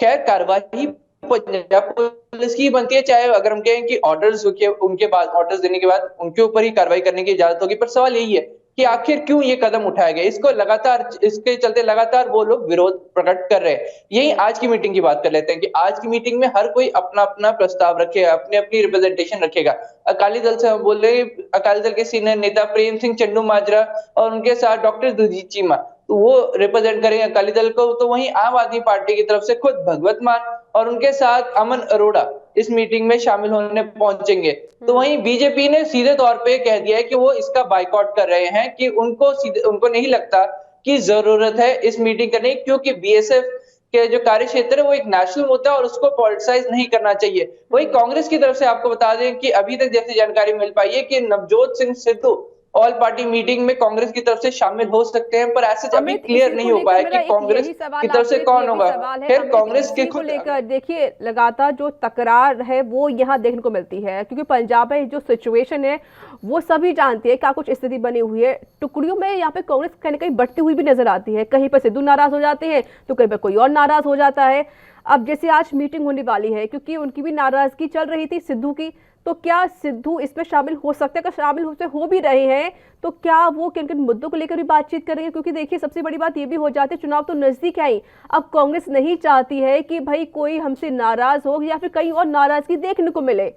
खैर, कार्रवाई पंजाब पुलिस की बनती है, चाहे अगर हम कहें कि उनके बाद ऑर्डर्स देने के बाद उनके ऊपर ही कार्रवाई करने की इजाजत होगी, पर सवाल यही है कि आखिर क्यों ये कदम उठाया गया। इसके चलते लगातार वो लोग विरोध प्रकट कर रहे हैं। यही आज की मीटिंग की बात कर लेते हैं कि आज की मीटिंग में हर कोई अपना अपना प्रस्ताव रखेगा, अपनी अपनी रिप्रेजेंटेशन रखेगा। अकाली दल से हम बोल रहे हैं, अकाली दल के सीनियर नेता प्रेम सिंह चंडू माजरा और उनके साथ डॉक्टर दुजीत चीमा, तो वो रिप्रेजेंट करेंगे अकाली दल को। तो वहीं आम आदमी पार्टी की तरफ से खुद भगवत मान और उनके साथ अमन अरोड़ा इस मीटिंग में शामिल होने पहुंचेंगे। तो वहीं बीजेपी ने सीधे तौर पे कह दिया है कि वो इसका बायकॉट कर रहे हैं, कि उनको नहीं लगता कि जरूरत है इस मीटिंग करने की, क्योंकि बीएसएफ के जो कार्य क्षेत्र है वो एक नेशनल मुद्दा है और उसको पॉलिटिसाइज नहीं करना चाहिए। वही कांग्रेस की तरफ से आपको बता दें कि अभी तक जैसी जानकारी मिल पाई है कि Navjot Singh Sidhu all party meeting में कांग्रेस की तरफ से शामिल हो सकते हैं, पर ऐसे अभी क्लियर नहीं हो पाया कि कांग्रेस की तरफ से कौन होगा। खैर कांग्रेस के खुद लेकर देखिए लगातार जो तकरार है वो यहाँ देखने को मिलती है, क्योंकि पंजाब में जो सिचुएशन है वो सभी जानते हैं क्या कुछ स्थिति बनी हुई है। टुकड़ियों में यहाँ पे कांग्रेस कहीं ना कहीं बढ़ती हुई भी नजर आती है, कहीं पर सिद्धू नाराज हो जाते हैं तो कहीं पर कोई और नाराज हो जाता है। अब जैसे आज मीटिंग होने वाली है, क्योंकि उनकी भी नाराजगी चल रही थी सिद्धू की, तो क्या सिद्धू इसमें शामिल हो सकते हैं? अगर शामिल हो भी रहे हैं तो क्या वो किन किन मुद्दों को लेकर भी बातचीत करेंगे? क्योंकि देखिए सबसे बड़ी बात ये भी हो जाती है, चुनाव तो नजदीक है ही, अब कांग्रेस नहीं चाहती है कि भाई कोई हमसे नाराज हो या फिर कहीं और नाराजगी देखने को मिले।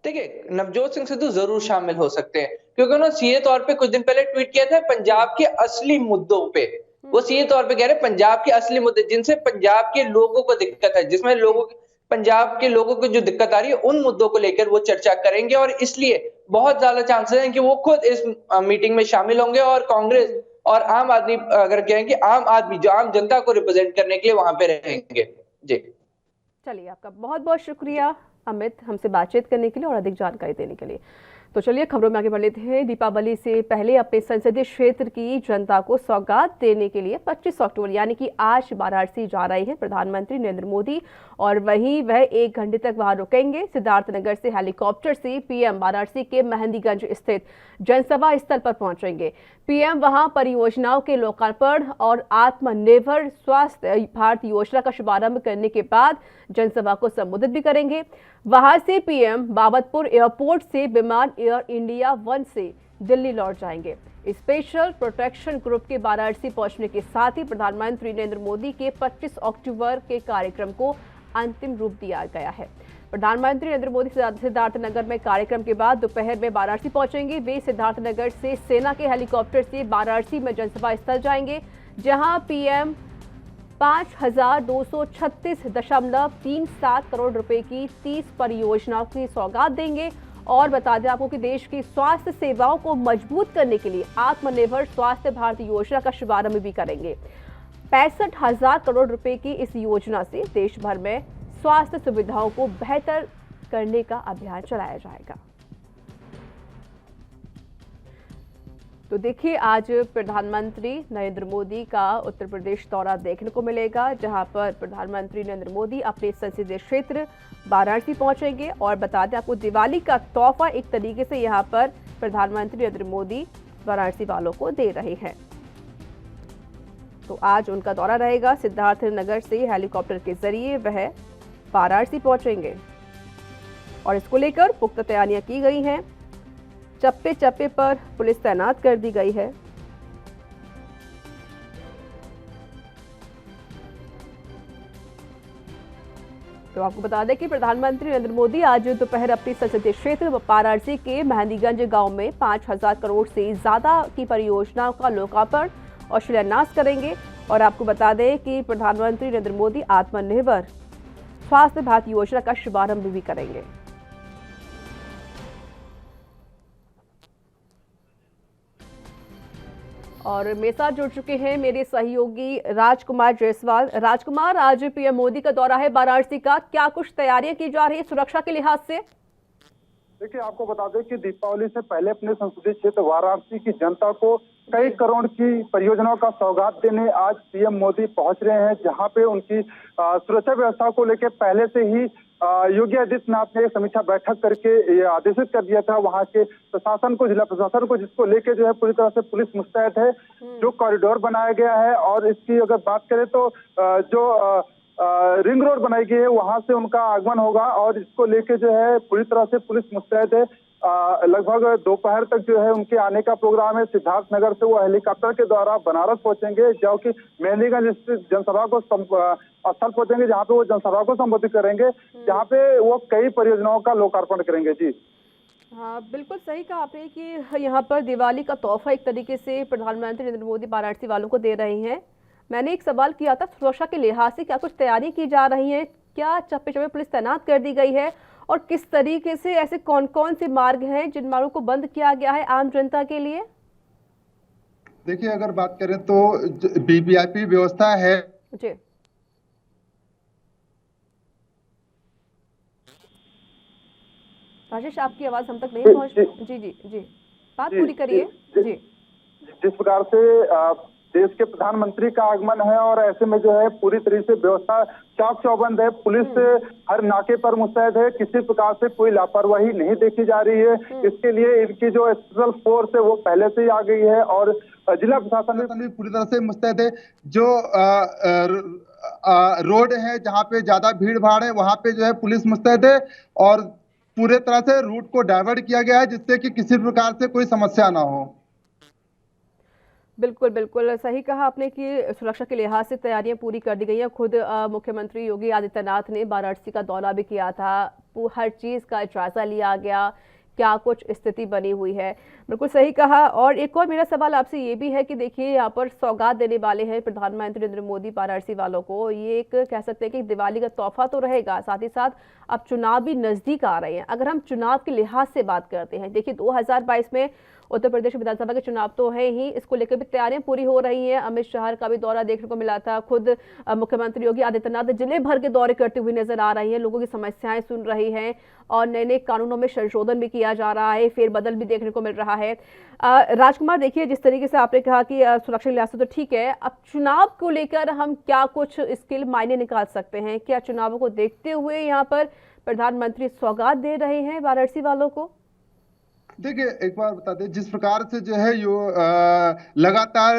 देखिए नवजोत सिंह सिद्धू जरूर शामिल हो सकते हैं, क्योंकि उन्होंने सीधे तौर पे कुछ दिन पहले ट्वीट किया था पंजाब के असली मुद्दों पे। वो सीधे तौर पे कह रहे हैं पंजाब के असली मुद्दे जिनसे पंजाब के लोगों को दिक्कत है, जिसमें पंजाब के लोगों को जो दिक्कत आ रही है उन मुद्दों को लेकर वो चर्चा करेंगे, और इसलिए बहुत ज्यादा चांसेस हैं कि वो खुद इस मीटिंग में शामिल होंगे और कांग्रेस और आम आदमी, अगर कहेंगे आम आदमी जो आम जनता को रिप्रेजेंट करने के लिए वहां पे रहेंगे। जी चलिए, आपका बहुत बहुत शुक्रिया अमित हमसे बातचीत करने के लिए और अधिक जानकारी देने के लिए। तो चलिए खबरों में आगे बढ़ लेते हैं। दीपावली से पहले अपने संसदीय क्षेत्र की जनता को सौगात देने के लिए 25 अक्टूबर यानी कि आज वाराणसी जा रहे हैं प्रधानमंत्री नरेंद्र मोदी, और वहीं वह 1 घंटे तक वहां रुकेंगे। सिद्धार्थनगर से हेलीकॉप्टर से पीएम वाराणसी के मेहंदीगंज स्थित जनसभा स्थल पर पहुंचेंगे। पीएम वहां परियोजनाओं के लोकार्पण और आत्मनिर्भर स्वास्थ्य भारत योजना का शुभारंभ करने के बाद जनसभा को संबोधित भी करेंगे। वहां से पीएम बाबतपुर एयरपोर्ट से विमान एयर इंडिया 1 से दिल्ली लौट जाएंगे। स्पेशल प्रोटेक्शन ग्रुप के वाराणसी पहुंचने के साथ ही प्रधानमंत्री नरेंद्र मोदी के 25 अक्टूबर के कार्यक्रम को अंतिम रूप दिया गया है। प्रधानमंत्री नरेंद्र मोदी सिद्धार्थनगर में कार्यक्रम के बाद दोपहर में वाराणसी पहुंचेंगे। वे सिद्धार्थनगर से सेना के हेलीकॉप्टर से वाराणसी में जनसभा स्थल जाएंगे, जहां पीएम 5236.37 करोड़ रुपए की 30 परियोजनाओं की सौगात देंगे। और बता दें आपको कि देश की स्वास्थ्य सेवाओं को मजबूत करने के लिए आत्मनिर्भर स्वास्थ्य भारत योजना का शुभारंभ भी करेंगे। 65,000 करोड़ रुपए की इस योजना से देश भर में स्वास्थ्य सुविधाओं को बेहतर करने का अभियान चलाया जाएगा। तो देखिए आज प्रधानमंत्री नरेंद्र मोदी का उत्तर प्रदेश दौरा देखने को मिलेगा, जहां पर प्रधानमंत्री नरेंद्र मोदी अपने संसदीय क्षेत्र वाराणसी पहुंचेंगे। और बता दें आपको दिवाली का तोहफा एक तरीके से यहां पर प्रधानमंत्री नरेंद्र मोदी वाराणसी वालों को दे रहे हैं। तो आज उनका दौरा रहेगा, सिद्धार्थनगर से हेलीकॉप्टर के जरिए वह वाराणसी पहुंचेंगे और इसको लेकर पुख्ता तैयारियां की गई हैं। चप्पे चप्पे पर पुलिस तैनात कर दी गई है। तो आपको बता दें कि प्रधानमंत्री नरेंद्र मोदी आज दोपहर अपने संसदीय क्षेत्र वाराणसी के मेहंदीगंज गांव में 5,000 करोड़ से ज्यादा की परियोजनाओं का लोकार्पण और शिलान्यास करेंगे। और आपको बता दें कि प्रधानमंत्री नरेंद्र मोदी आत्मनिर्भर स्वास्थ्य भारत योजना का शुभारंभ भी करेंगे। और मेरे साथ जुड़ चुके हैं मेरे सहयोगी राजकुमार जायसवाल। राजकुमार, आज पीएम मोदी का दौरा है वाराणसी का, क्या कुछ तैयारियां की जा रही है सुरक्षा के लिहाज से? देखिए आपको बता दें कि दीपावली से पहले अपने संसदीय क्षेत्र वाराणसी की जनता को कई करोड़ की परियोजनाओं का सौगात देने आज पीएम मोदी पहुंच रहे हैं, जहां पे उनकी सुरक्षा व्यवस्था को लेकर पहले से ही योगी आदित्यनाथ ने समीक्षा बैठक करके ये आदेशित कर दिया था वहां के प्रशासन को, जिला प्रशासन को, जिसको लेके जो है पूरी तरह से पुलिस मुस्तैद है। जो कॉरिडोर बनाया गया है और इसकी अगर बात करें तो जो रिंग रोड बनाई गई है वहां से उनका आगमन होगा और इसको लेके जो है पूरी तरह से पुलिस मुस्तैद है। लगभग दोपहर तक जो है उनके आने का प्रोग्राम है। सिद्धार्थनगर से वो हेलीकॉप्टर के द्वारा बनारस पहुंचेंगे, जो कि मेहंदीगंज स्थित जनसभा को स्थल पहुंचेंगे, जहां पे वो जनसभा को संबोधित करेंगे, जहां पे वो कई परियोजनाओं का लोकार्पण करेंगे। जी हाँ, बिल्कुल सही कहा आपने कि यहाँ पर दिवाली का तोहफा एक तरीके से प्रधानमंत्री नरेंद्र मोदी वाराणसी वालों को दे रहे हैं। मैंने एक सवाल किया था सुरक्षा के लिहाज से क्या कुछ तैयारी की जा रही है, क्या चप्पे चप्पे पुलिस तैनात कर दी गई है, और किस तरीके से ऐसे कौन कौन से मार्ग हैं जिन मार्गों को बंद किया गया है आम जनता के लिए? देखिए, अगर बात करें तो वीवीआईपी व्यवस्था है जी। राजेश, आपकी आवाज हम तक नहीं पहुंच। जी जी जी, बात पूरी करिए। जी। जिस प्रकार से देश के प्रधानमंत्री का आगमन है और ऐसे में जो है पूरी तरीके से व्यवस्था चाक चौबंद है, पुलिस हर नाके पर मुस्तैद है, किसी प्रकार से कोई लापरवाही नहीं देखी जा रही है। इसके लिए इनकी जो स्पेशल फोर्स है वो पहले से ही आ गई है और जिला प्रशासन भी पूरी तरह से मुस्तैद है। जो रोड है जहाँ पे ज्यादा भीड़ भाड़ है वहां पे जो है पुलिस मुस्तैद है और पूरे तरह से रूट को डाइवर्ट किया गया है जिससे कि किसी प्रकार से कोई समस्या ना हो। बिल्कुल बिल्कुल सही कहा आपने कि सुरक्षा के लिहाज से तैयारियां पूरी कर दी गई हैं। खुद मुख्यमंत्री योगी आदित्यनाथ ने वाराणसी का दौरा भी किया था, हर चीज़ का जायजा लिया गया, क्या कुछ स्थिति बनी हुई है। बिल्कुल सही कहा। और एक और मेरा सवाल आपसे ये भी है कि देखिए, यहाँ पर सौगात देने वाले हैं प्रधानमंत्री नरेंद्र मोदी वाराणसी वालों को। ये एक कह सकते हैं कि दिवाली का तोहफा तो रहेगा, साथ ही साथ अब चुनाव भी नजदीक आ रहे हैं। अगर हम चुनाव के लिहाज से बात करते हैं, देखिए 2022 में उत्तर प्रदेश विधानसभा के चुनाव तो है ही, इसको लेकर भी तैयारियां पूरी हो रही हैं। अमित शाह का भी दौरा देखने को मिला था, खुद मुख्यमंत्री योगी आदित्यनाथ जिले भर के दौरे करते हुए नजर आ रही हैं, लोगों की समस्याएं सुन रही हैं और नए नए कानूनों में संशोधन भी किया जा रहा है, फेरबदल भी देखने को मिल रहा है। राजकुमार, देखिए जिस तरीके से आपने कहा कि सुरक्षा लिहाज से तो ठीक है, अब चुनाव को लेकर हम क्या कुछ स्किल मायने निकाल सकते हैं? क्या चुनावों को देखते हुए यहाँ पर प्रधानमंत्री सौगात दे रहे हैं वाराणसी वालों को? देखिए, एक बार बता दें, जिस प्रकार से जो है लगातार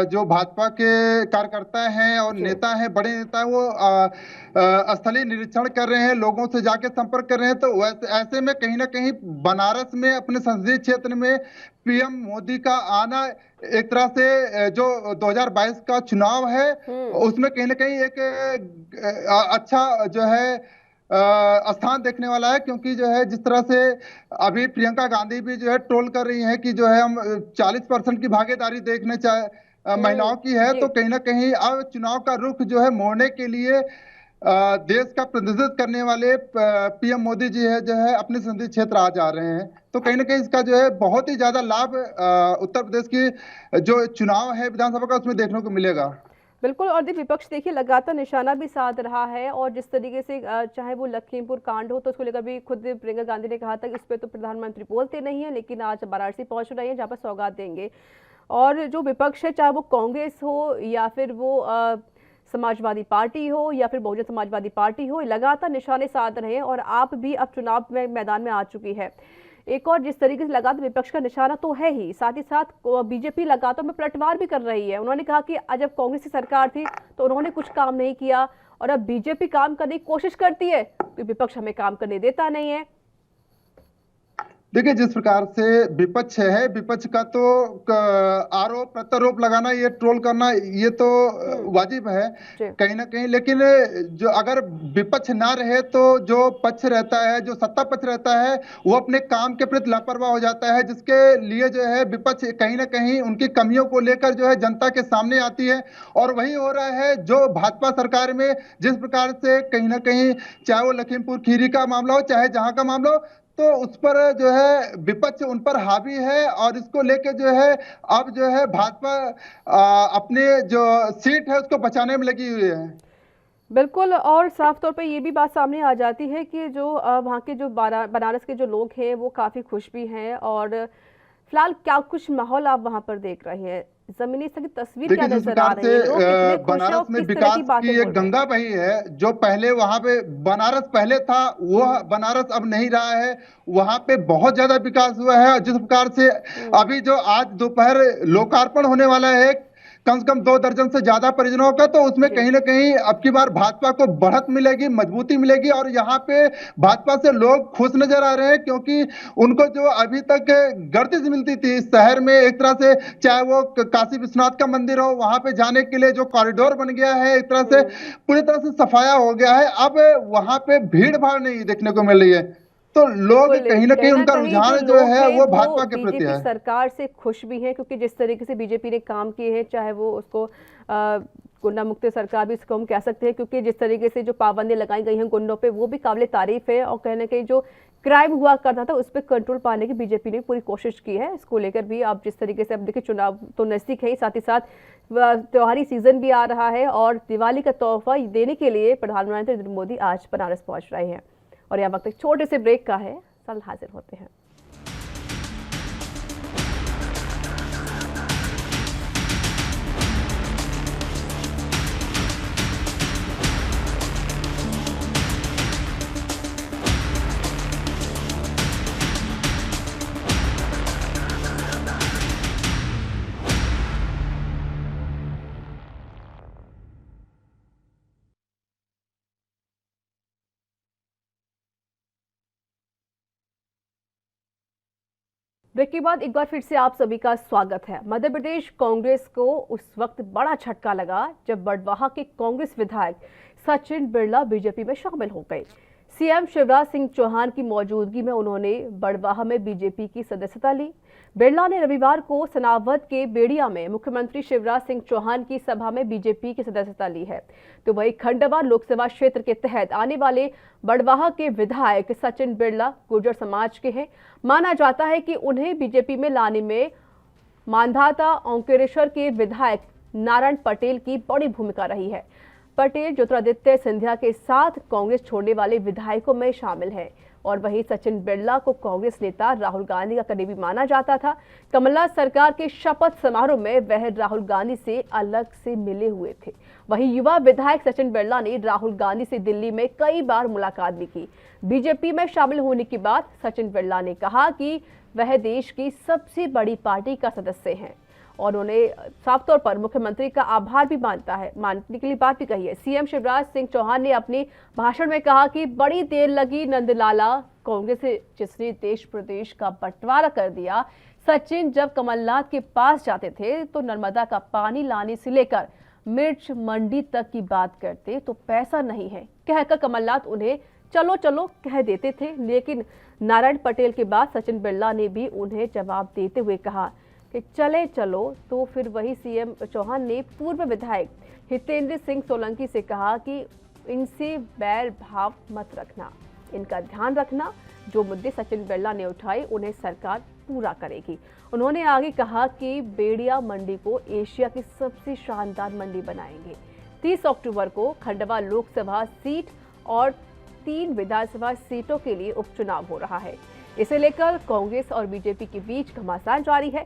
जो भाजपा के कार्यकर्ता हैं और नेता हैं, बड़े नेता हैं, वो स्थलीय निरीक्षण कर रहे हैं, लोगों से जाके संपर्क कर रहे हैं, तो ऐसे में कहीं ना कहीं बनारस में अपने संसदीय क्षेत्र में पीएम मोदी का आना एक तरह से जो 2022 का चुनाव है उसमें कहीं ना कहीं एक अच्छा जो है स्थान देखने वाला है। क्योंकि जो है जिस तरह से अभी प्रियंका गांधी भी जो है ट्रोल कर रही है कि जो है हम 40% की भागीदारी देखने महिलाओं की है, तो कहीं ना कहीं अब चुनाव का रुख जो है मोड़ने के लिए देश का प्रतिनिधित्व करने वाले पीएम मोदी जी है जो है अपने संसदीय क्षेत्र आ जा रहे हैं, तो कहीं ना कहीं इसका जो है बहुत ही ज्यादा लाभ उत्तर प्रदेश की जो चुनाव है विधानसभा का उसमें देखने को मिलेगा। बिल्कुल। और विपक्ष देखिए लगातार निशाना भी साध रहा है, और जिस तरीके से चाहे वो लखीमपुर कांड हो तो उसको लेकर भी खुद प्रियंका गांधी ने कहा था कि इस पर तो प्रधानमंत्री बोलते नहीं है, लेकिन आज वाराणसी पहुंच रहे हैं जहां पर सौगात देंगे। और जो विपक्ष है, चाहे वो कांग्रेस हो या फिर वो समाजवादी पार्टी हो या फिर बहुजन समाजवादी पार्टी हो, लगातार निशाने साध रहे हैं और आप भी अब चुनाव में मैदान में आ चुकी है। एक और जिस तरीके से लगातार विपक्ष का निशाना तो है ही, साथ ही साथ बीजेपी लगातार में पलटवार भी कर रही है। उन्होंने कहा कि जब कांग्रेस की सरकार थी तो उन्होंने कुछ काम नहीं किया और अब बीजेपी काम करने की कोशिश करती है तो विपक्ष हमें काम करने देता नहीं है। देखिए, जिस प्रकार से विपक्ष है, विपक्ष का तो आरोप प्रत्यारोप लगाना, ये ट्रोल करना, ये तो वाजिब है कहीं ना कहीं, लेकिन जो अगर विपक्ष ना रहे तो जो पक्ष रहता है, जो सत्ता पक्ष रहता है, वो अपने काम के प्रति लापरवाह हो जाता है, जिसके लिए जो है विपक्ष कहीं ना कहीं उनकी कमियों को लेकर जो है जनता के सामने आती है। और वही हो रहा है जो भाजपा सरकार में जिस प्रकार से कहीं ना कहीं, चाहे वो लखीमपुर खीरी का मामला हो, चाहे जहां का मामला हो, तो उस पर जो है विपक्ष उन पर हावी है और इसको लेके जो है अब जो है भाजपा अपने जो सीट है उसको बचाने में लगी हुई है। बिल्कुल। और साफ तौर पे ये भी बात सामने आ जाती है कि जो वहाँ के जो बनारस के जो लोग हैं वो काफ़ी खुश भी हैं। और फिलहाल क्या कुछ माहौल आप वहाँ पर देख रहे हैं, जमीनी स्तर की तस्वीर क्या नजर आ रही है? लोग कितने खुश हैं और किस तरह की बातें एक गंगा बही है, जो पहले वहां पे बनारस पहले था वो बनारस अब नहीं रहा है, वहां पे बहुत ज्यादा विकास हुआ है। जिस प्रकार से अभी जो आज दोपहर लोकार्पण होने वाला है कम से कम 2 दर्जन से ज्यादा परियोजनाओं का, तो उसमें कहीं ना कहीं अब की बार भाजपा को बढ़त मिलेगी, मजबूती मिलेगी। और यहाँ पे भाजपा से लोग खुश नजर आ रहे हैं क्योंकि उनको जो अभी तक गर्दिश मिलती थी शहर में, एक तरह से चाहे वो काशी विश्वनाथ का मंदिर हो, वहां पे जाने के लिए जो कॉरिडोर बन गया है, एक तरह से पूरी तरह से सफाया हो गया है, अब वहां पे भीड़ भाड़ नहीं देखने को मिल रही है, तो लोग कहीं ना कहीं उनका रुझान जो है वो भाजपा के प्रति है। सरकार से खुश भी है क्योंकि जिस तरीके से बीजेपी ने काम किए हैं, चाहे वो उसको गुंडा मुक्त सरकार भी इसको हम कह सकते हैं, क्योंकि जिस तरीके से जो पाबंदी लगाई गई हैं गुंडों पे वो भी काबिल तारीफ है। और कहीं ना कहीं जो क्राइम हुआ करता था उस पर कंट्रोल पाने की बीजेपी ने पूरी कोशिश की है। इसको लेकर भी आप जिस तरीके से अब देखिए चुनाव तो नजदीक है, साथ ही साथ त्योहारी सीजन भी आ रहा है और दिवाली का तोहफा देने के लिए प्रधानमंत्री नरेंद्र मोदी आज बनारस पहुंच रहे हैं। और यह वक्त एक छोटे से ब्रेक का है, कल हाजिर होते हैं। ब्रेक के बाद एक बार फिर से आप सभी का स्वागत है। मध्य प्रदेश कांग्रेस को उस वक्त बड़ा झटका लगा जब बड़वाह के कांग्रेस विधायक सचिन बिरला बीजेपी में शामिल हो गए। सीएम शिवराज सिंह चौहान की मौजूदगी में उन्होंने बड़वाह में बीजेपी की सदस्यता ली। बिरला ने रविवार को सनावद के बेड़िया में मुख्यमंत्री शिवराज सिंह चौहान की सभा में बीजेपी की सदस्यता ली है। तो वही खंडवा लोकसभा क्षेत्र के तहत आने वाले बड़वाह के विधायक सचिन बिरला गुर्जर समाज के हैं। माना जाता है कि उन्हें बीजेपी में लाने में मांधाता ओंकारेश्वर के विधायक नारायण पटेल की बड़ी भूमिका रही है। पटेल ज्योतिरादित्य सिंधिया के साथ कांग्रेस छोड़ने वाले विधायकों में शामिल हैं और वहीं सचिन बिरला को कांग्रेस नेता राहुल गांधी का करीबी माना जाता था। कमलनाथ सरकार के शपथ समारोह में वह राहुल गांधी से अलग से मिले हुए थे। वहीं युवा विधायक सचिन बिरला ने राहुल गांधी से दिल्ली में कई बार मुलाकात भी की। बीजेपी में शामिल होने के बाद सचिन बिरला ने कहा कि वह देश की सबसे बड़ी पार्टी का सदस्य हैं और उन्हें साफ तौर पर मुख्यमंत्री का आभार भी मानने के लिए बात भी कही है। सीएम शिवराज सिंह चौहान ने अपने भाषण में कहा कि बड़ी देर लगी नंदलाला कांग्रेस जिसने देश प्रदेश का बंटवारा कर दिया। सचिन जब कमलनाथ के पास जाते थे तो नर्मदा का पानी लाने से लेकर मिर्च मंडी तक की बात करते तो पैसा नहीं है कहकर कमलनाथ उन्हें चलो चलो कह देते थे। लेकिन नारायण पटेल के बाद सचिन बिरला ने भी उन्हें जवाब देते हुए कहा कि चले चलो। तो फिर वही सीएम चौहान ने पूर्व विधायक हितेंद्र सिंह सोलंकी से कहा कि इनसे बैर भाव मत रखना, इनका ध्यान रखना। जो मुद्दे सचिन बिरला ने उठाए उन्हें सरकार पूरा करेगी। उन्होंने आगे कहा कि बेड़िया मंडी को एशिया की सबसे शानदार मंडी बनाएंगे। 30 अक्टूबर को खंडवा लोकसभा सीट और 3 विधानसभा सीटों के लिए उपचुनाव हो रहा है। इसे लेकर कांग्रेस और बीजेपी के बीच घमासान जारी है।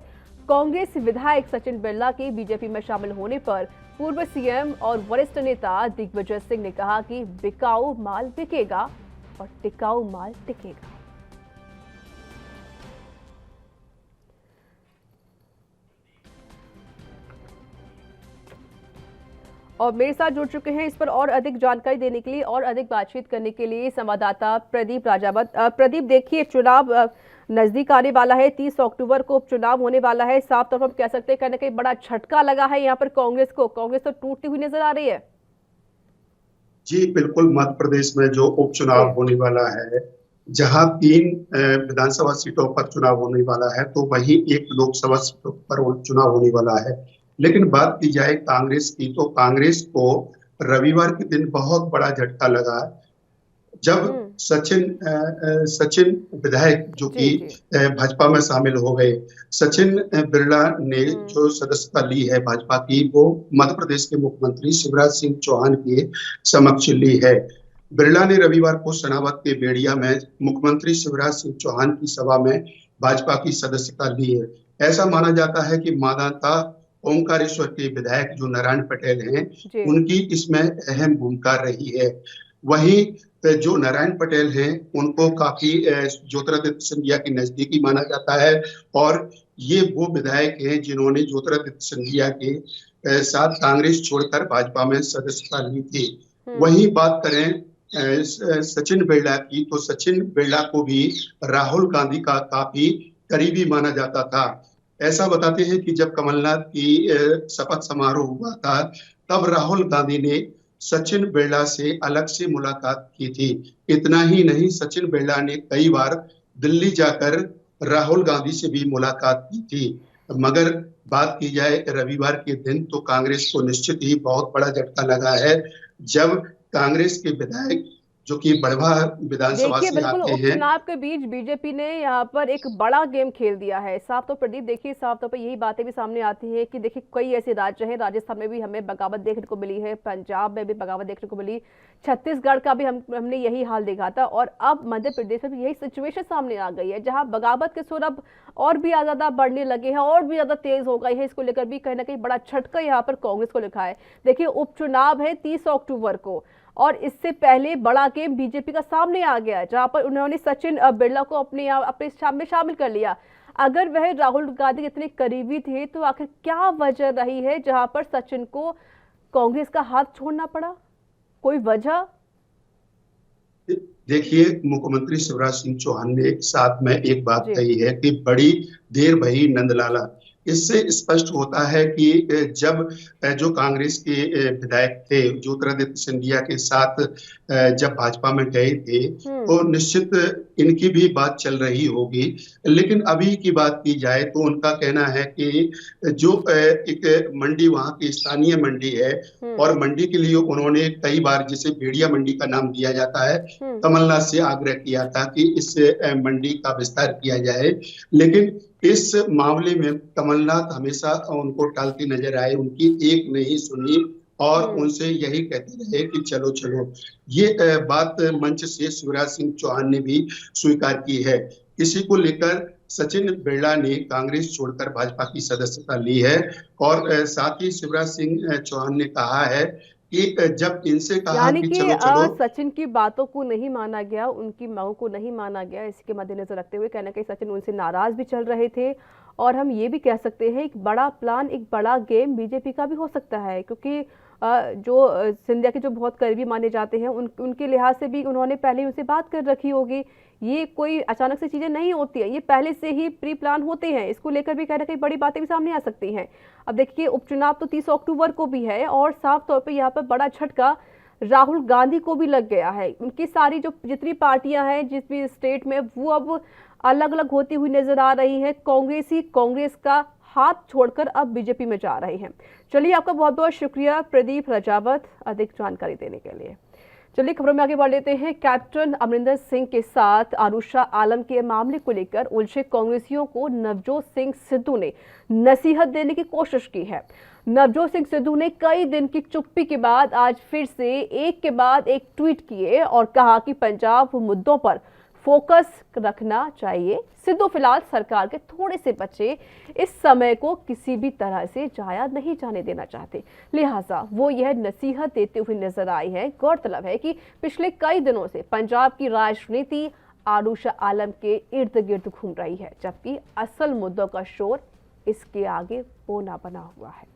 कांग्रेस विधायक सचिन बिरला के बीजेपी में शामिल होने पर पूर्व सीएम और वरिष्ठ नेता दिग्विजय सिंह ने कहा कि बिकाऊ माल बिकेगा और टिकाऊ माल टिकेगा। और मेरे साथ जुड़ चुके हैं इस पर और अधिक जानकारी देने के लिए और अधिक बातचीत करने के लिए संवाददाता प्रदीप राजावत। प्रदीप, देखिए चुनाव नजदीक आने वाला है, 30 अक्टूबर को उपचुनाव होने वाला है। साफ तौर पर हम कह सकते हैं कहीं ना कहीं बड़ा झटका लगा है यहाँ पर कांग्रेस को। कांग्रेस तो टूटती हुई नजर आ रही है। जी बिल्कुल, मध्य प्रदेश में जो उपचुनाव होने वाला है, जहां 3 विधानसभा सीटों पर चुनाव होने वाला है तो वहीं 1 लोकसभा सीटों पर चुनाव होने वाला है। लेकिन बात की जाए कांग्रेस की तो कांग्रेस को रविवार के दिन बहुत बड़ा झटका लगा जब सचिन विधायक जो कि भाजपा में शामिल हो गए। सचिन बिरला ने जो सदस्यता ली है भाजपा की, वो मध्य प्रदेश के मुख्यमंत्री शिवराज सिंह चौहान के समक्ष ली है। बिरला ने रविवार को सनावद के बेड़िया में मुख्यमंत्री शिवराज सिंह चौहान की सभा में भाजपा की सदस्यता ली है। ऐसा माना जाता है कि मांधाता ओंकारेश्वर के विधायक जो नारायण पटेल हैं, उनकी इसमें अहम भूमिका रही है। वहीं जो नारायण पटेल हैं उनको काफी ज्योतिरादित्य सिंधिया की नजदीकी माना जाता है और ये वो विधायक हैं जिन्होंने ज्योतिरादित्य सिंधिया के साथ कांग्रेस छोड़कर भाजपा में सदस्यता ली थी। वहीं बात करें सचिन बिरला की तो सचिन बिरला को भी राहुल गांधी का काफी करीबी माना जाता था। ऐसा बताते हैं कि जब कमलनाथ की शपथ समारोह हुआ था तब राहुल गांधी ने सचिन बिरला से अलग से मुलाकात की थी। इतना ही नहीं, सचिन बिरला ने कई बार दिल्ली जाकर राहुल गांधी से भी मुलाकात की थी। मगर बात की जाए रविवार के दिन तो कांग्रेस को निश्चित ही बहुत बड़ा झटका लगा है जब कांग्रेस के विधायक जो कि बढ़वा विधानसभा देखिए से बिल्कुल आते हैं। उपचुनाव के बीच बीजेपी ने यहाँ पर एक बड़ा गेम खेल दिया है। साफ तौर पर प्रदीप देखिए, साफ तौर पर यही बातें भी सामने आती हैं कि देखिए कई ऐसे राज्य हैं, राजस्थान में भी हमें बगावत देखने को मिली है, पंजाब में भी बगावत देखने को मिली, छत्तीसगढ़ का भी हमने यही हाल देखा था, और अब मध्य प्रदेश में भी यही सिचुएशन सामने आ गई है, जहां बगावत के सुर अब और भी ज्यादा बढ़ने लगे हैं और भी ज्यादा तेज हो गए हैं। इसको लेकर भी कहीं ना कहीं बड़ा झटका यहाँ पर कांग्रेस को लिखा है। देखिए उपचुनाव है 30 अक्टूबर को, और इससे पहले बड़ा गेम बीजेपी का सामने आ गया, जहां पर उन्होंने सचिन बिरला को अपने में शामिल कर लिया। अगर वह राहुल गांधी इतने करीबी थे तो आखिर क्या वजह रही है जहां पर सचिन को कांग्रेस का हाथ छोड़ना पड़ा? कोई वजह? देखिए, मुख्यमंत्री शिवराज सिंह चौहान ने एक साथ में एक बात कही है कि बड़ी देर भई नंदलाला। इससे स्पष्ट होता है कि जब जो कांग्रेस के विधायक थे ज्योतिरादित्य सिंधिया के साथ जब भाजपा में गए थे तो निश्चित इनकी भी बात चल रही होगी, लेकिन अभी की बात की जाए तो उनका कहना है कि जो एक मंडी वहां की स्थानीय मंडी है और मंडी के लिए उन्होंने कई बार, जिसे भेड़िया मंडी का नाम दिया जाता है, कमलनाथ से आग्रह किया था कि इस मंडी का विस्तार किया जाए, लेकिन इस मामले में कमलनाथ हमेशा उनको टालते नजर आए, उनकी एक नहीं सुनी और उनसे यही कहते रहे कि चलो चलो। ये बात मंच से शिवराज सिंह चौहान ने भी स्वीकार की है। इसी को लेकर सचिन बिरला ने कांग्रेस छोड़कर भाजपा की सदस्यता ली है और साथ ही शिवराज सिंह चौहान ने कहा है कि जब इनसे कहा कि चलो चलो, सचिन की बातों को नहीं माना गया, उनकी मांगों को नहीं माना गया, इसके मद्देनजर रखते हुए कहना कि सचिन उनसे नाराज भी चल रहे थे। और हम ये भी कह सकते हैं एक बड़ा प्लान, एक बड़ा गेम बीजेपी का भी हो सकता है, क्योंकि जो सिंधिया के जो बहुत करीबी माने जाते हैं उनके लिहाज से भी उन्होंने पहले उनसे बात कर रखी होगी। ये कोई अचानक से चीजें नहीं होती है, ये पहले से ही प्री प्लान होते हैं। इसको लेकर भी कहीं ना कहीं बड़ी बातें भी सामने आ सकती हैं। अब देखिए उपचुनाव तो 30 अक्टूबर को भी है और साफ तौर पे यहाँ पर बड़ा झटका राहुल गांधी को भी लग गया है। उनकी सारी जो जितनी पार्टियां हैं जिस भी स्टेट में, वो अब अलग अलग होती हुई नजर आ रही है। कांग्रेस का हाथ छोड़कर अब बीजेपी में जा रहे हैं। चलिए, आपका बहुत बहुत शुक्रिया प्रदीप रजावत अधिक जानकारी देने के लिए। चलिए खबरों में आगे बढ़ लेते हैं। कैप्टन अमरिंदर सिंह के साथ आरुषा आलम के मामले को लेकर उलझे कांग्रेसियों को नवजोत सिंह सिद्धू ने नसीहत देने की कोशिश की है। नवजोत सिंह सिद्धू ने कई दिन की चुप्पी के बाद आज फिर से एक के बाद एक ट्वीट किए और कहा कि पंजाब मुद्दों पर फोकस रखना चाहिए। सिद्धू फिलहाल सरकार के थोड़े से बच्चे इस समय को किसी भी तरह से जाया नहीं जाने देना चाहते, लिहाजा वो यह नसीहत देते हुए नजर आई है। गौरतलब है कि पिछले कई दिनों से पंजाब की राजनीति आरुषा आलम के इर्द गिर्द घूम रही है, जबकि असल मुद्दों का शोर इसके आगे बोना बना हुआ है।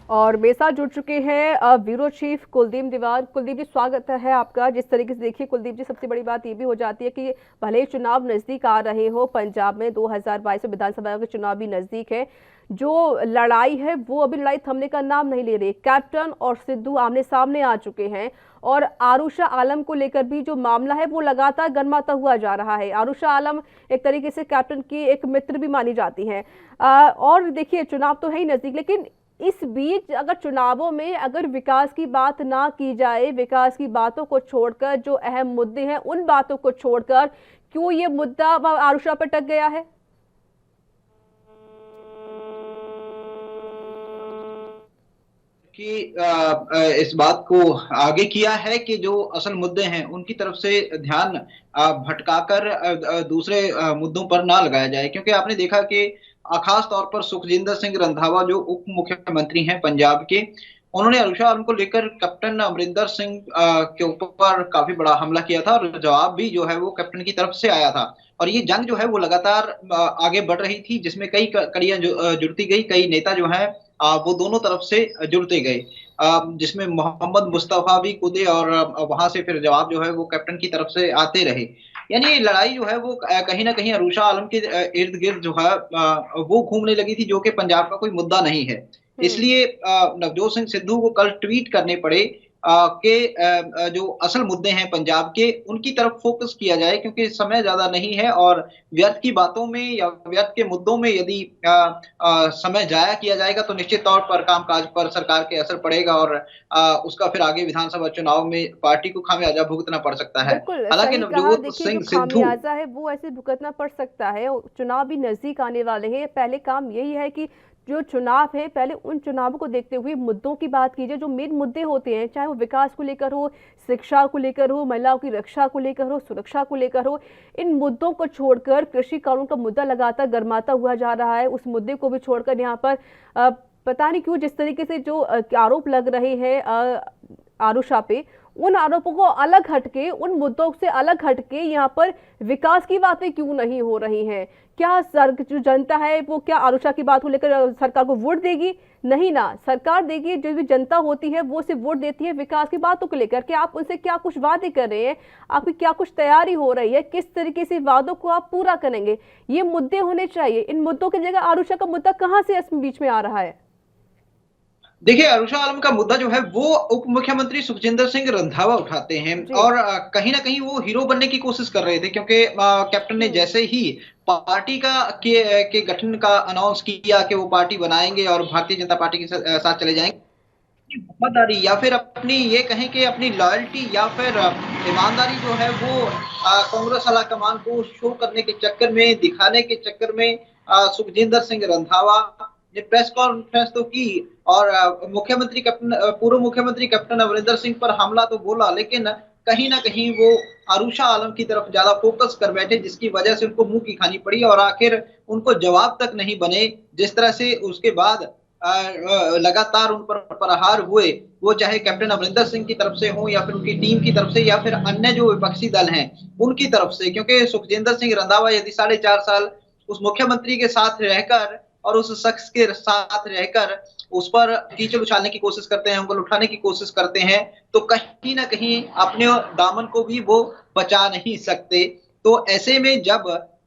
और मेरे साथ जुड़ चुके हैं ब्यूरो चीफ कुलदीप दीवान। कुलदीप जी, स्वागत है आपका। जिस तरीके से देखिए कुलदीप जी, सबसे बड़ी बात ये भी हो जाती है कि भले ही चुनाव नजदीक आ रहे हो, पंजाब में 2022 में विधानसभा के चुनाव भी नजदीक है, जो लड़ाई है वो अभी लड़ाई थमने का नाम नहीं ले रही। कैप्टन और सिद्धू आमने सामने आ चुके हैं और आरुषा आलम को लेकर भी जो मामला है वो लगातार गरमाता हुआ जा रहा है। आरुषा आलम एक तरीके से कैप्टन की एक मित्र भी मानी जाती हैं। और देखिए चुनाव तो है ही नजदीक, लेकिन इस बीच अगर चुनावों में अगर विकास की बात ना की जाए, विकास की बातों को छोड़कर जो अहम मुद्दे हैं उन बातों को छोड़कर क्यों ये मुद्दा आरुषा पर टक गया है? कि इस बात को आगे किया है कि जो असल मुद्दे हैं उनकी तरफ से ध्यान भटकाकर दूसरे मुद्दों पर ना लगाया जाए, क्योंकि आपने देखा कि खास तौर पर सुखजिंदर सिंह रंधावा जो उप मुख्यमंत्री हैं पंजाब के, उन्होंने आरुषा आलम को लेकर कैप्टन अमरिंदर सिंह के ऊपर काफी बड़ा हमला किया था और जवाब भी जो है वो कैप्टन की तरफ से आया था। और ये जंग जो है वो लगातार आगे बढ़ रही थी, जिसमें कई कड़ियां जुड़ती गई, कई नेता जो हैं वो दोनों तरफ से जुड़ते गए, जिसमें मोहम्मद मुस्तफा भी कूदे और वहां से फिर जवाब जो है वो कैप्टन की तरफ से आते रहे। यानी ये लड़ाई जो है वो कहीं ना कहीं आरुषा आलम के इर्द गिर्द जो है वो घूमने लगी थी, जो कि पंजाब का कोई मुद्दा नहीं है। इसलिए नवजोत सिंह सिद्धू को कल ट्वीट करने पड़े के जो असल मुद्दे हैं पंजाब के, उनकी तरफ फोकस किया जाए, क्योंकि समय ज्यादा नहीं है और व्यर्थ की बातों में या व्यर्थ के मुद्दों में यदि समय जाया किया जाएगा तो निश्चित तौर पर कामकाज पर सरकार के असर पड़ेगा और उसका फिर आगे विधानसभा चुनाव में पार्टी को खामियाजा भुगतना पड़ सकता है। बिल्कुल हालांकि सही कहा। नवजोत देखिए सिंह जो सिद्धू खामियाजा है वो ऐसे भुगतना पड़ सकता है, और चुनाव भी नजदीक आने वाले हैं। पहले काम यही है कि जो चुनाव है पहले उन चुनावों को देखते हुए मुद्दों की बात कीजिए, जो मेन मुद्दे होते हैं, चाहे वो विकास को लेकर हो, शिक्षा को लेकर हो, महिलाओं की रक्षा को लेकर हो, सुरक्षा को लेकर हो। इन मुद्दों को छोड़कर कृषि कानून का मुद्दा लगातार गर्माता हुआ जा रहा है, उस मुद्दे को भी छोड़कर यहाँ पर पता नहीं क्यों जिस तरीके से जो आरोप लग रहे हैं आरुषा पे, उन आरोपों को अलग हटके, उन मुद्दों से अलग हटके यहाँ पर विकास की बातें क्यों नहीं हो रही हैं? क्या जो जनता है वो क्या आरुषा की बात को लेकर सरकार को वोट देगी? नहीं ना, सरकार देगी, जो भी जनता होती है वो सिर्फ वोट देती है विकास की बातों को लेकर के। आप उनसे क्या कुछ वादे कर रहे हैं, आपकी क्या कुछ तैयारी हो रही है, किस तरीके से वादों को आप पूरा करेंगे, ये मुद्दे होने चाहिए। इन मुद्दों की जगह आरुषा का मुद्दा कहाँ से इसमें बीच में आ रहा है? देखिए, आरुषा आलम का मुद्दा जो है वो उप मुख्यमंत्री सुखजिंदर सिंह रंधावा उठाते हैं और कहीं ना कहीं वो हीरो बनने की कोशिश कर रहे थे, क्योंकि कैप्टन ने जैसे ही पार्टी के गठन का अनाउंस किया कि वो पार्टी बनाएंगे और भारतीय जनता पार्टी के साथ चले जाएंगे, वफादारी या फिर अपनी ये कहें कि अपनी लॉयल्टी या फिर ईमानदारी जो है वो कांग्रेस आला कमान को शो करने के चक्कर में, दिखाने के चक्कर में सुखजिंदर सिंह रंधावा ने प्रेस कॉन्फ्रेंस तो की और पूर्व मुख्यमंत्री कैप्टन अमरिंदर सिंह पर हमला तो बोला, लेकिन कहीं ना कहीं वो आरुषा आलम की तरफ ज्यादा फोकस कर बैठे, जिसकी वजह से उनको मुंह की खानी पड़ी और आखिर उनको जवाब तक नहीं बने। जिस तरह से उसके बाद लगातार उन पर प्रहार हुए, वो चाहे कैप्टन अमरिंदर सिंह की तरफ से हो या फिर उनकी टीम की तरफ से या फिर अन्य जो विपक्षी दल हैं उनकी तरफ से, क्योंकि सुखजिंदर सिंह रंधावा यदि 4.5 साल उस मुख्यमंत्री के साथ रहकर और उस शख्स के साथ रहकर उस पर कीचड़ उछालने की कोशिश करते हैं, उंगल उठाने की कोशिश करते हैं, तो कहीं ना कहीं अपने दामन को भी वो बचा नहीं सकते। तो ऐसे में जब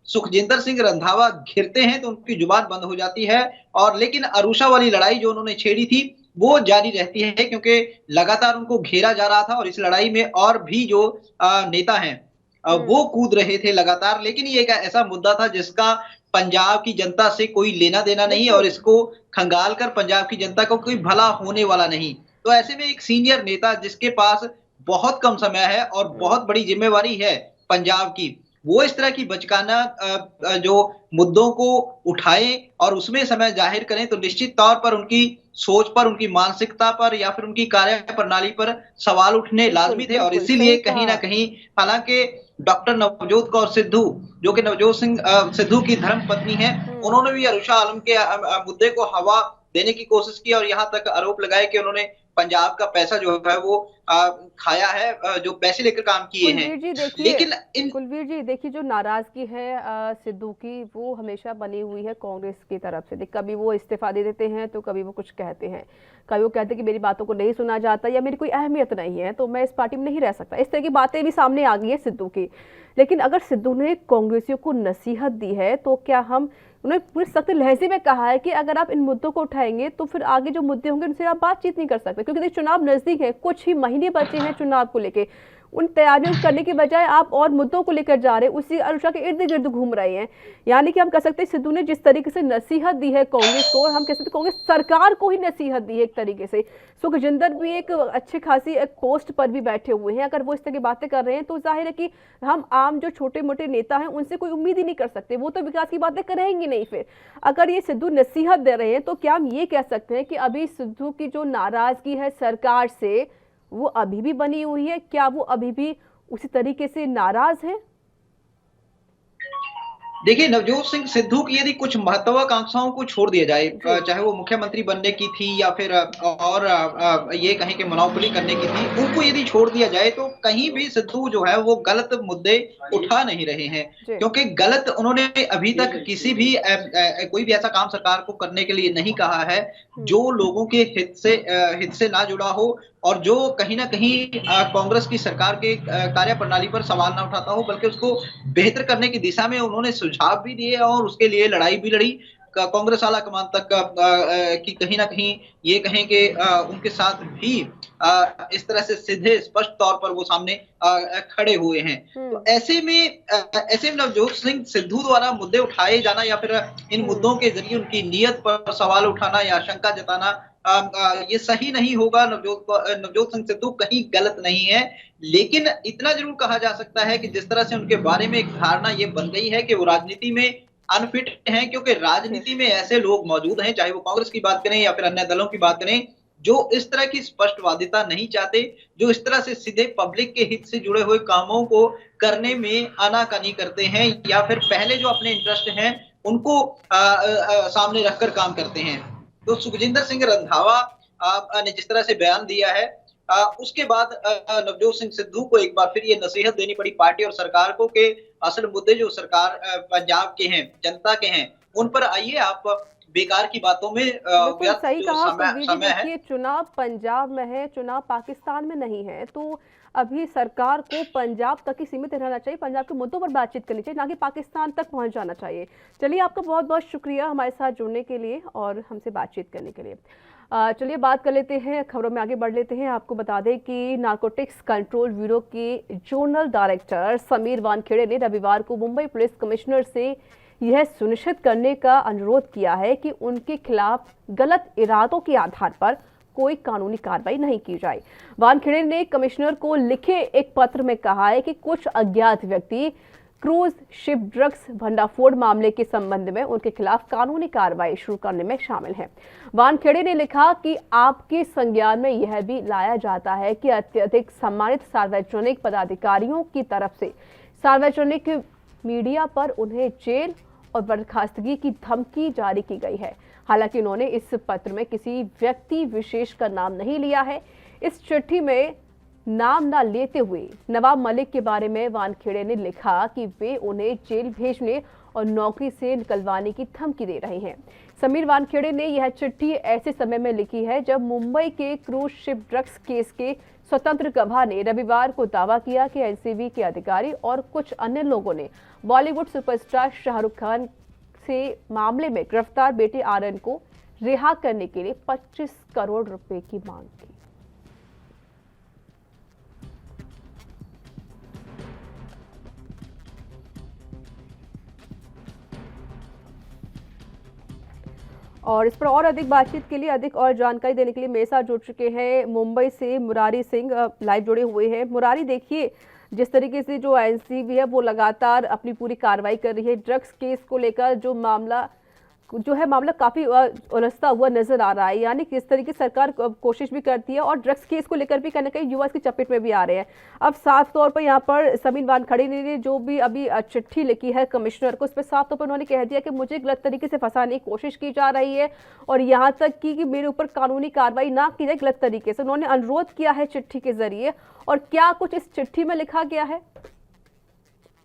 सुखजिंदर सिंह रंधावा घिरते हैं तो उनकी जुबान बंद हो जाती है, और लेकिन आरुषा वाली लड़ाई जो उन्होंने छेड़ी थी वो जारी रहती है, क्योंकि लगातार उनको घेरा जा रहा था और इस लड़ाई में और भी जो नेता हैं वो कूद रहे थे लगातार। लेकिन ये एक ऐसा मुद्दा था जिसका पंजाब की जनता से कोई लेना देना नहीं और इसको खंगाल कर पंजाब की जनता को कोई भला होने वाला नहीं। तो ऐसे में एक सीनियर नेता जिसके पास बहुत कम समय है और बहुत बड़ी जिम्मेवारी है पंजाब की, वो इस तरह की बचकाना जो मुद्दों को उठाएं और उसमें समय जाहिर करें, तो निश्चित तौर पर उनकी सोच पर, उनकी मानसिकता पर या फिर उनकी कार्य प्रणाली पर सवाल उठने लाजमी थे। और इसीलिए कहीं ना कहीं, हालांकि डॉक्टर नवजोत कौर सिद्धू जो कि नवजोत सिंह सिद्धू की धर्म पत्नी है, उन्होंने भी आरुषा आलम के मुद्दे को हवा देने की कोशिश की और यहां तक आरोप लगाए कि उन्होंने पंजाब का पैसा जो है वो खाया है, जो पैसे लेकर काम किए हैं। लेकिन कुलवीर जी देखिए, जो नाराजगी है सिद्धू की वो हमेशा बनी हुई है कांग्रेस की तरफ से। कभी वो इस्तीफा दे देते हैं तो कभी वो कुछ कहते हैं, कभी वो कहते हैं कि मेरी बातों को नहीं सुना जाता या मेरी कोई अहमियत नहीं है तो मैं इस पार्टी में नहीं रह सकता। इस तरह की बातें भी सामने आ गई है सिद्धू की। लेकिन अगर सिद्धू ने कांग्रेसियों को नसीहत दी है तो क्या उन्होंने पूरे सख्त लहजे में कहा है कि अगर आप इन मुद्दों को उठाएंगे तो फिर आगे जो मुद्दे होंगे उनसे आप बातचीत नहीं कर सकते, क्योंकि चुनाव नजदीक है, कुछ ही महीने बचे हैं चुनाव को लेके। उन तैयारियों करने के बजाय आप और मुद्दों को लेकर जा रहे हैं, उसी आरुषा के इर्द गिर्द घूम रहे हैं। यानी कि हम कह सकते हैं सिद्धू ने जिस तरीके से नसीहत दी है कांग्रेस को, हम कह सकते हैं कांग्रेस सरकार को ही नसीहत दी है एक तरीके से। सुखजिंदर भी एक अच्छी खासी एक पोस्ट पर भी बैठे हुए हैं, अगर वो इस तरह की बातें कर रहे हैं तो जाहिर है कि हम आम जो छोटे मोटे नेता हैं उनसे कोई उम्मीद ही नहीं कर सकते, वो तो विकास की बातें करेंगे नहीं। फिर अगर ये सिद्धू नसीहत दे रहे हैं तो क्या हम ये कह सकते हैं कि अभी सिद्धू की जो नाराजगी है सरकार से वो अभी भी बनी हुई है? क्या वो अभी भी उसी तरीके से नाराज है? देखिए, नवजोत सिंह सिद्धू की यदि कुछ महत्वाकांक्षाओं को छोड़ दिया जाए, चाहे वो मुख्यमंत्री बनने की थी या फिर और ये कहें कि मोनोपोली करने की थी, उनको यदि छोड़ दिया जाए तो कहीं भी सिद्धू जो है वो गलत मुद्दे उठा नहीं रहे हैं, क्योंकि गलत उन्होंने अभी तक किसी भी कोई भी ऐसा काम सरकार को करने के लिए नहीं कहा है जो लोगों के हित से ना जुड़ा हो और जो कहीं ना कहीं कांग्रेस की सरकार के कार्य प्रणाली पर सवाल ना उठाता हो, बल्कि उसको बेहतर करने की दिशा में उन्होंने सुझाव भी दिए और उसके लिए लड़ाई भी लड़ी। कांग्रेस आला कमान तक कि कहीं ना कहीं ये कहें कि उनके साथ भी इस तरह से सीधे स्पष्ट तौर पर वो सामने खड़े हुए हैं। तो ऐसे में नवजोत सिंह सिद्धू द्वारा मुद्दे उठाए जाना या फिर इन मुद्दों के जरिए उनकी नीयत पर सवाल उठाना या आशंका जताना ये सही नहीं होगा। नवजोत सिंह सिद्धू कहीं गलत नहीं है, लेकिन इतना जरूर कहा जा सकता है कि जिस तरह से उनके बारे में एक धारणा ये बन गई है कि वो राजनीति में अनफिट हैं, क्योंकि राजनीति में ऐसे लोग मौजूद हैं, चाहे वो कांग्रेस की बात करें या फिर अन्य दलों की बात करें, जो इस तरह की स्पष्टवादिता नहीं चाहते, जो इस तरह से सीधे पब्लिक के हित से जुड़े हुए कामों को करने में आनाकानी करते हैं या फिर पहले जो अपने इंटरेस्ट हैं उनको सामने रखकर काम करते हैं। तो सुखजिंदर सिंह रंधावा ने जिस तरह से बयान दिया है, उसके बाद नवजोत सिंह सिद्धू को एक बार फिर ये नसीहत देनी पड़ी पार्टी और सरकार को कि असल मुद्दे जो सरकार पंजाब के हैं, जनता के हैं, उन पर आइए, आप बेकार की बातों में सही कहा समय है। देखिए, चुनाव पंजाब में है, चुनाव पाकिस्तान में नहीं है, तो अभी सरकार को पंजाब तक ही सीमित रहना चाहिए, पंजाब के मुद्दों पर बातचीत करनी चाहिए, ना कि पाकिस्तान तक पहुंच जाना चाहिए। चलिए, आपका बहुत बहुत शुक्रिया हमारे साथ जुड़ने के लिए और हमसे बातचीत करने के लिए। चलिए बात कर लेते हैं, खबरों में आगे बढ़ लेते हैं। आपको बता दें कि नारकोटिक्स कंट्रोल ब्यूरो के जोनल डायरेक्टर समीर वानखेड़े ने रविवार को मुंबई पुलिस कमिश्नर से यह सुनिश्चित करने का अनुरोध किया है कि उनके खिलाफ गलत इरादों के आधार पर कोई कानूनी कार्रवाई नहीं की जाए। वानखेड़े ने कमिश्नर को लिखे एक पत्र में कहा है कि कुछ अज्ञात व्यक्ति क्रूज शिप ड्रग्स भंडाफोड़ मामले के संबंध में उनके खिलाफ कानूनी कार्रवाई शुरू करने में शामिल हैं। वानखेड़े ने लिखा कि आपके संज्ञान में यह भी लाया जाता है कि अत्यधिक सम्मानित सार्वजनिक पदाधिकारियों की तरफ से सार्वजनिक मीडिया पर उन्हें जेल और बर्खास्तगी की धमकी जारी की गई है। हालांकि उन्होंने इस पत्र में किसी व्यक्ति विशेष का नाम नहीं लिया है। इस चिट्ठी में नाम न लेते हुए नवाब मलिक के बारे में वानखेड़े ने लिखा कि वे उन्हें जेल भेजने और नौकरी से निकलवाने की धमकी दे रहे हैं। समीर वानखेड़े ने यह चिट्ठी ऐसे समय में लिखी है जब मुंबई के क्रूज शिप ड्रग्स केस के स्वतंत्र गवाह ने रविवार को दावा किया कि एनसीबी के अधिकारी और कुछ अन्य लोगों ने बॉलीवुड सुपरस्टार शाहरुख खान से मामले में गिरफ्तार बेटे आर्यन को रिहा करने के लिए 25 करोड़ रुपए की मांग की। और इस पर और अधिक बातचीत के लिए, अधिक और जानकारी देने के लिए मेरे साथ जुड़ चुके हैं मुंबई से मुरारी सिंह, लाइव जुड़े हुए हैं। मुरारी, देखिए, जिस तरीके से जो एनसीबी है वो लगातार अपनी पूरी कार्रवाई कर रही है, ड्रग्स केस को लेकर जो मामला काफी उलझता हुआ नजर आ रहा है, यानी किस तरीके सरकार कोशिश भी करती है और ड्रग्स केस को लेकर भी कहीं ना कहीं युवा इसकी चपेट में भी आ रहे हैं। अब साफ तौर पर यहाँ पर समीर वानखेड़े ने जो भी अभी चिट्ठी लिखी है कमिश्नर को, उस पर साफ तौर पर उन्होंने कह दिया कि मुझे गलत तरीके से फंसाने की कोशिश की जा रही है और यहाँ तक कि मेरे ऊपर कानूनी कार्रवाई ना की जाए गलत तरीके से। उन्होंने अनुरोध किया है चिट्ठी के जरिए, और क्या कुछ इस चिट्ठी में लिखा गया है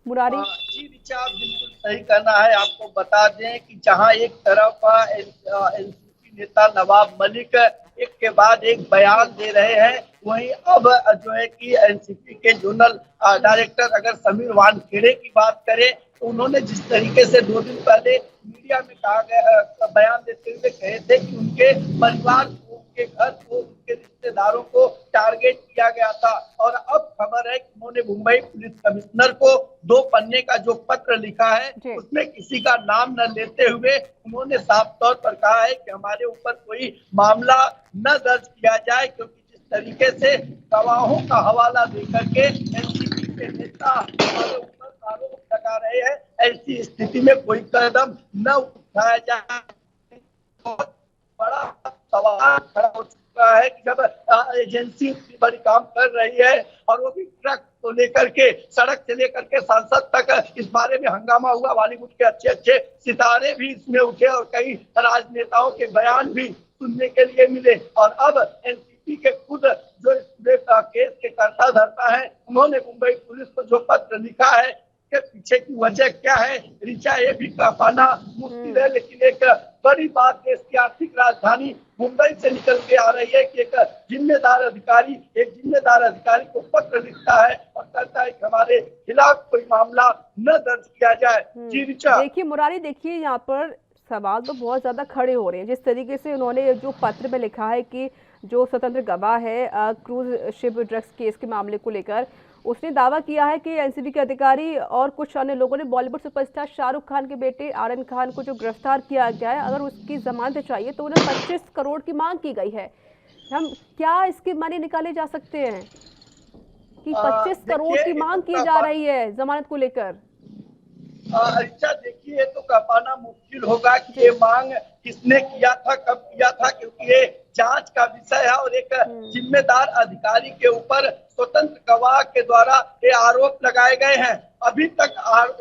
मुरारी? जी रिचा, बिल्कुल सही कहना है। आपको बता दें कि जहां एक तरफ एनसीपी नेता नवाब मलिक एक के बाद एक बयान दे रहे हैं, वहीं अब जो है कि एनसीपी के जोनल डायरेक्टर अगर समीर वानखेड़े की बात करें तो उन्होंने जिस तरीके से 2 दिन पहले मीडिया में कहा गया, बयान देते हुए कहे थे कि उनके परिवार को, उनके घर को, उनके रिश्तेदारों को टारगेट किया गया था, और अब खबर है कि उन्होंने मुंबई पुलिस कमिश्नर को 2 पन्ने का जो पत्र लिखा है उसमें किसी का नाम न लेते हुए उन्होंने साफ तौर पर कहा है कि हमारे ऊपर कोई मामला न दर्ज किया जाए, क्योंकि जिस तरीके से गवाहों का हवाला देकर के एनसीपी के नेता हमारे ऊपर आरोप लगा रहे हैं, ऐसी स्थिति में कोई कदम न उठाया जाए। बहुत बड़ा सवाल खड़ा हो चुका है कि जब एजेंसी इतनी बड़ी काम कर रही है और वो भी ट्रक को लेकर के, सड़क से लेकर के संसद तक इस बारे में हंगामा हुआ, बॉलीवुड के अच्छे अच्छे सितारे भी इसमें उठे और कई राजनेताओं के बयान भी सुनने के लिए मिले, और अब एनसीपी के खुद जो इस केस के कर्ता धर्ता है उन्होंने मुंबई पुलिस को जो पत्र लिखा है के पीछे की वजह क्या है, रिचा, ये भी पाना मुश्किल है। लेकिन एक बड़ी बात देश की आर्थिक राजधानी मुंबई से निकल के आ रही है कि एक जिम्मेदार अधिकारी को पत्र लिखता है और कहता है कि हमारे खिलाफ कोई मामला न दर्ज किया जाए। जी रिचा। देखिए मुरारी, देखिए यहाँ पर सवाल तो बहुत ज़्यादा खड़े हो रहे हैं। जिस तरीके से उन्होंने जो पत्र में लिखा है कि जो स्वतंत्र गवाह है क्रूज शिप ड्रग्स केस के मामले को लेकर, उसने दावा किया है कि एनसीबी के अधिकारी और कुछ अन्य लोगों ने बॉलीवुड सुपरस्टार शाहरुख खान के बेटे आर्यन खान को जो गिरफ्तार किया गया है, अगर उसकी जमानत चाहिए तो उन्हें 25 करोड़ की मांग की गई है। हम क्या इसके माने निकाले जा सकते हैं कि 25 करोड़ की मांग की जा रही है जमानत को लेकर? अच्छा देखिए, तो कह पाना मुश्किल होगा कि ये मांग किसने किया था, कब किया था, क्योंकि ये जांच का विषय है और एक जिम्मेदार अधिकारी के ऊपर स्वतंत्र गवाह के द्वारा ये आरोप लगाए गए हैं। अभी तक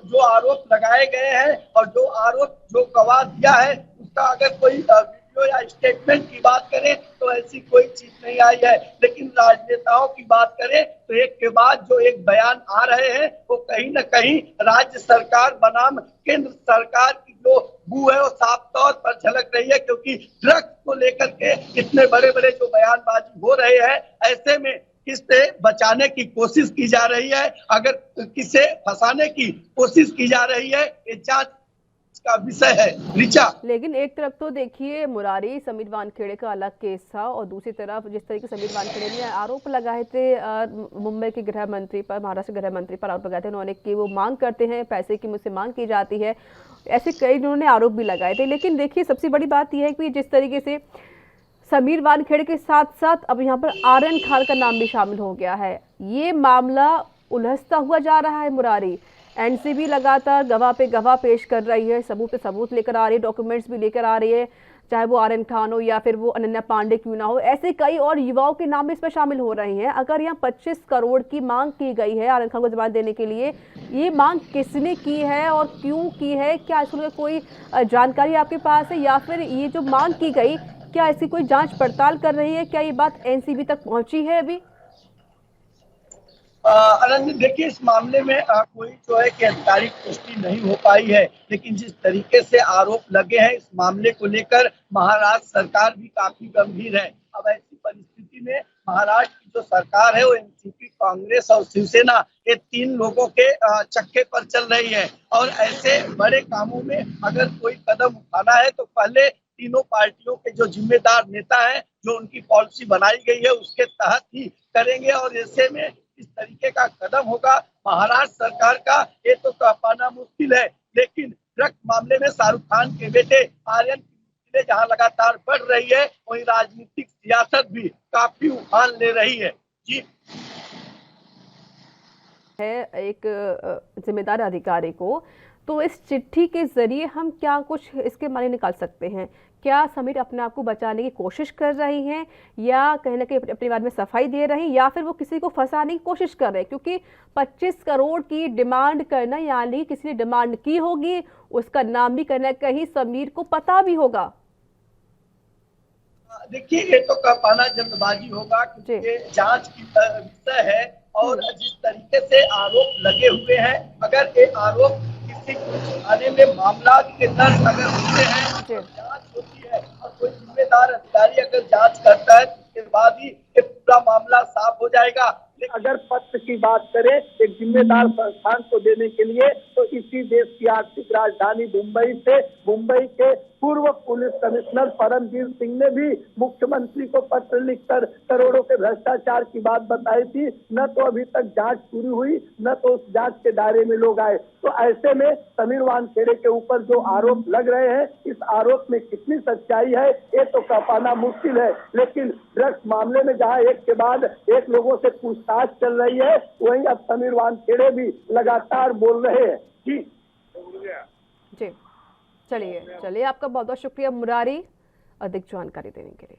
जो आरोप लगाए गए हैं और जो गवाह दिया है उसका अगर कोई वीडियो या स्टेटमेंट की बात करें तो ऐसी कोई चीज नहीं आई है। लेकिन राजनेताओं की बात करें तो एक के बाद जो एक बयान आ रहे हैं वो कहीं न कहीं राज्य सरकार बनाम केंद्र सरकार की जो बू है वो साफ तौर पर झलक रही है, क्योंकि ड्रग्स को लेकर के इतने बड़े बड़े जो बयानबाजी हो रहे हैं, ऐसे में किससे बचाने की कोशिश की जा रही है, अगर किसे फंसाने की कोशिश की जा रही है, ये जांच का विषय है। रिचा, लेकिन एक तरफ तो देखिए मुरारी समीर वानखेड़े का अलग केस था और दूसरी तरफ जिस तरीके से समीर वानखेड़े ने आरोप लगाए थे मुंबई के गृह मंत्री पर, महाराष्ट्र गृह मंत्री पर आरोप लगाए थे उन्होंने कि वो मांग करते हैं, पैसे की मुझसे मांग की जाती है, ऐसे कई उन्होंने आरोप भी लगाए थे। लेकिन देखिए सबसे बड़ी बात यह है कि जिस तरीके से समीर वानखेड़े के साथ साथ अब यहाँ पर आर्यन खान का नाम भी शामिल हो गया है, ये मामला उलझता हुआ जा रहा है मुरारी। एनसीबी लगातार गवाह पे गवाह पेश कर रही है, सबूत पे सबूत लेकर आ रही है, डॉक्यूमेंट्स भी लेकर आ रही है, चाहे वो आर्यन खान हो या फिर वो अनन्या पांडे क्यों ना हो, ऐसे कई और युवाओं के नाम भी इसमें शामिल हो रहे हैं। अगर यहाँ 25 करोड़ की मांग की गई है आर्यन खान को जमानत देने के लिए, ये मांग किसने की है और क्यों की है, क्या इसमें कोई जानकारी आपके पास है, या फिर ये जो मांग की गई क्या इसकी कोई जांच पड़ताल कर रही है, क्या ये बात एनसीबी तक पहुंची है अभी? अनंत, देखिए इस मामले में कोई जो है कि आधिकारिक पुष्टि नहीं हो पाई है, लेकिन जिस तरीके से आरोप लगे हैं इस मामले को लेकर महाराष्ट्र सरकार भी काफी गंभीर है। अब ऐसी परिस्थिति में महाराष्ट्र की जो सरकार है वो एनसीपी, कांग्रेस और शिवसेना, ये तीन लोगों के चक्के पर चल रही है और ऐसे बड़े कामों में अगर कोई कदम उठाना है तो पहले तीनों पार्टियों के जो जिम्मेदार नेता हैं, जो उनकी पॉलिसी बनाई गई है उसके तहत ही करेंगे और ऐसे में इस तरीके का कदम होगा महाराष्ट्र सरकार का, ये तो कह पाना मुश्किल है। लेकिन ड्रग्स मामले में शाहरुख खान के बेटे आर्यन की मुश्किलें जहां लगातार बढ़ रही है, वहीं राजनीतिक सियासत भी काफी उफान ले रही है। जी है एक जिम्मेदार अधिकारी को, तो इस चिट्ठी के जरिए हम क्या कुछ इसके माने निकाल सकते हैं? क्या समीर अपने आप को बचाने की कोशिश कर रही हैं या कहीं ना कहीं अपने बारे में सफाई दे रही हैं, या फिर वो किसी को फंसाने की कोशिश कर रहे हैं? क्योंकि 25 करोड़ की डिमांड करना यानी किसी ने डिमांड की होगी, उसका नाम भी कहीं ना कहीं समीर को पता भी होगा। देखिए ये तो कह पाना जल्दबाजी होगा क्योंकि ये जांच की विषय है और जिस तरीके से आरोप लगे हुए हैं, अगर ये आरोप किसी थाने में मामला के दर्ज अगर होते हैं, जांच होती है और कोई जिम्मेदार अधिकारी अगर जांच करता है तो उसके बाद ही ये पूरा मामला साफ हो जाएगा। अगर पत्र की बात करें एक जिम्मेदार संस्थान को देने के लिए, तो इसी देश की आर्थिक राजधानी मुंबई से मुंबई के पूर्व पुलिस कमिश्नर परमवीर सिंह ने भी मुख्यमंत्री को पत्र लिखकर करोड़ों के भ्रष्टाचार की बात बताई थी। न तो अभी तक जांच पूरी हुई, न तो उस जांच के दायरे में लोग आए। तो ऐसे में समीर वानखेड़े के ऊपर जो आरोप लग रहे हैं, इस आरोप में कितनी सच्चाई है ये तो कह पाना मुश्किल है। लेकिन ड्रग्स मामले में जहां एक के बाद एक लोगों से पूछताछ चल रही है, वहीं अब समीर वानखेड़े भी लगातार बोल रहे हैं। जी चलिए आपका बहुत बहुत शुक्रिया मुरारी अधिक जानकारी देने के लिए।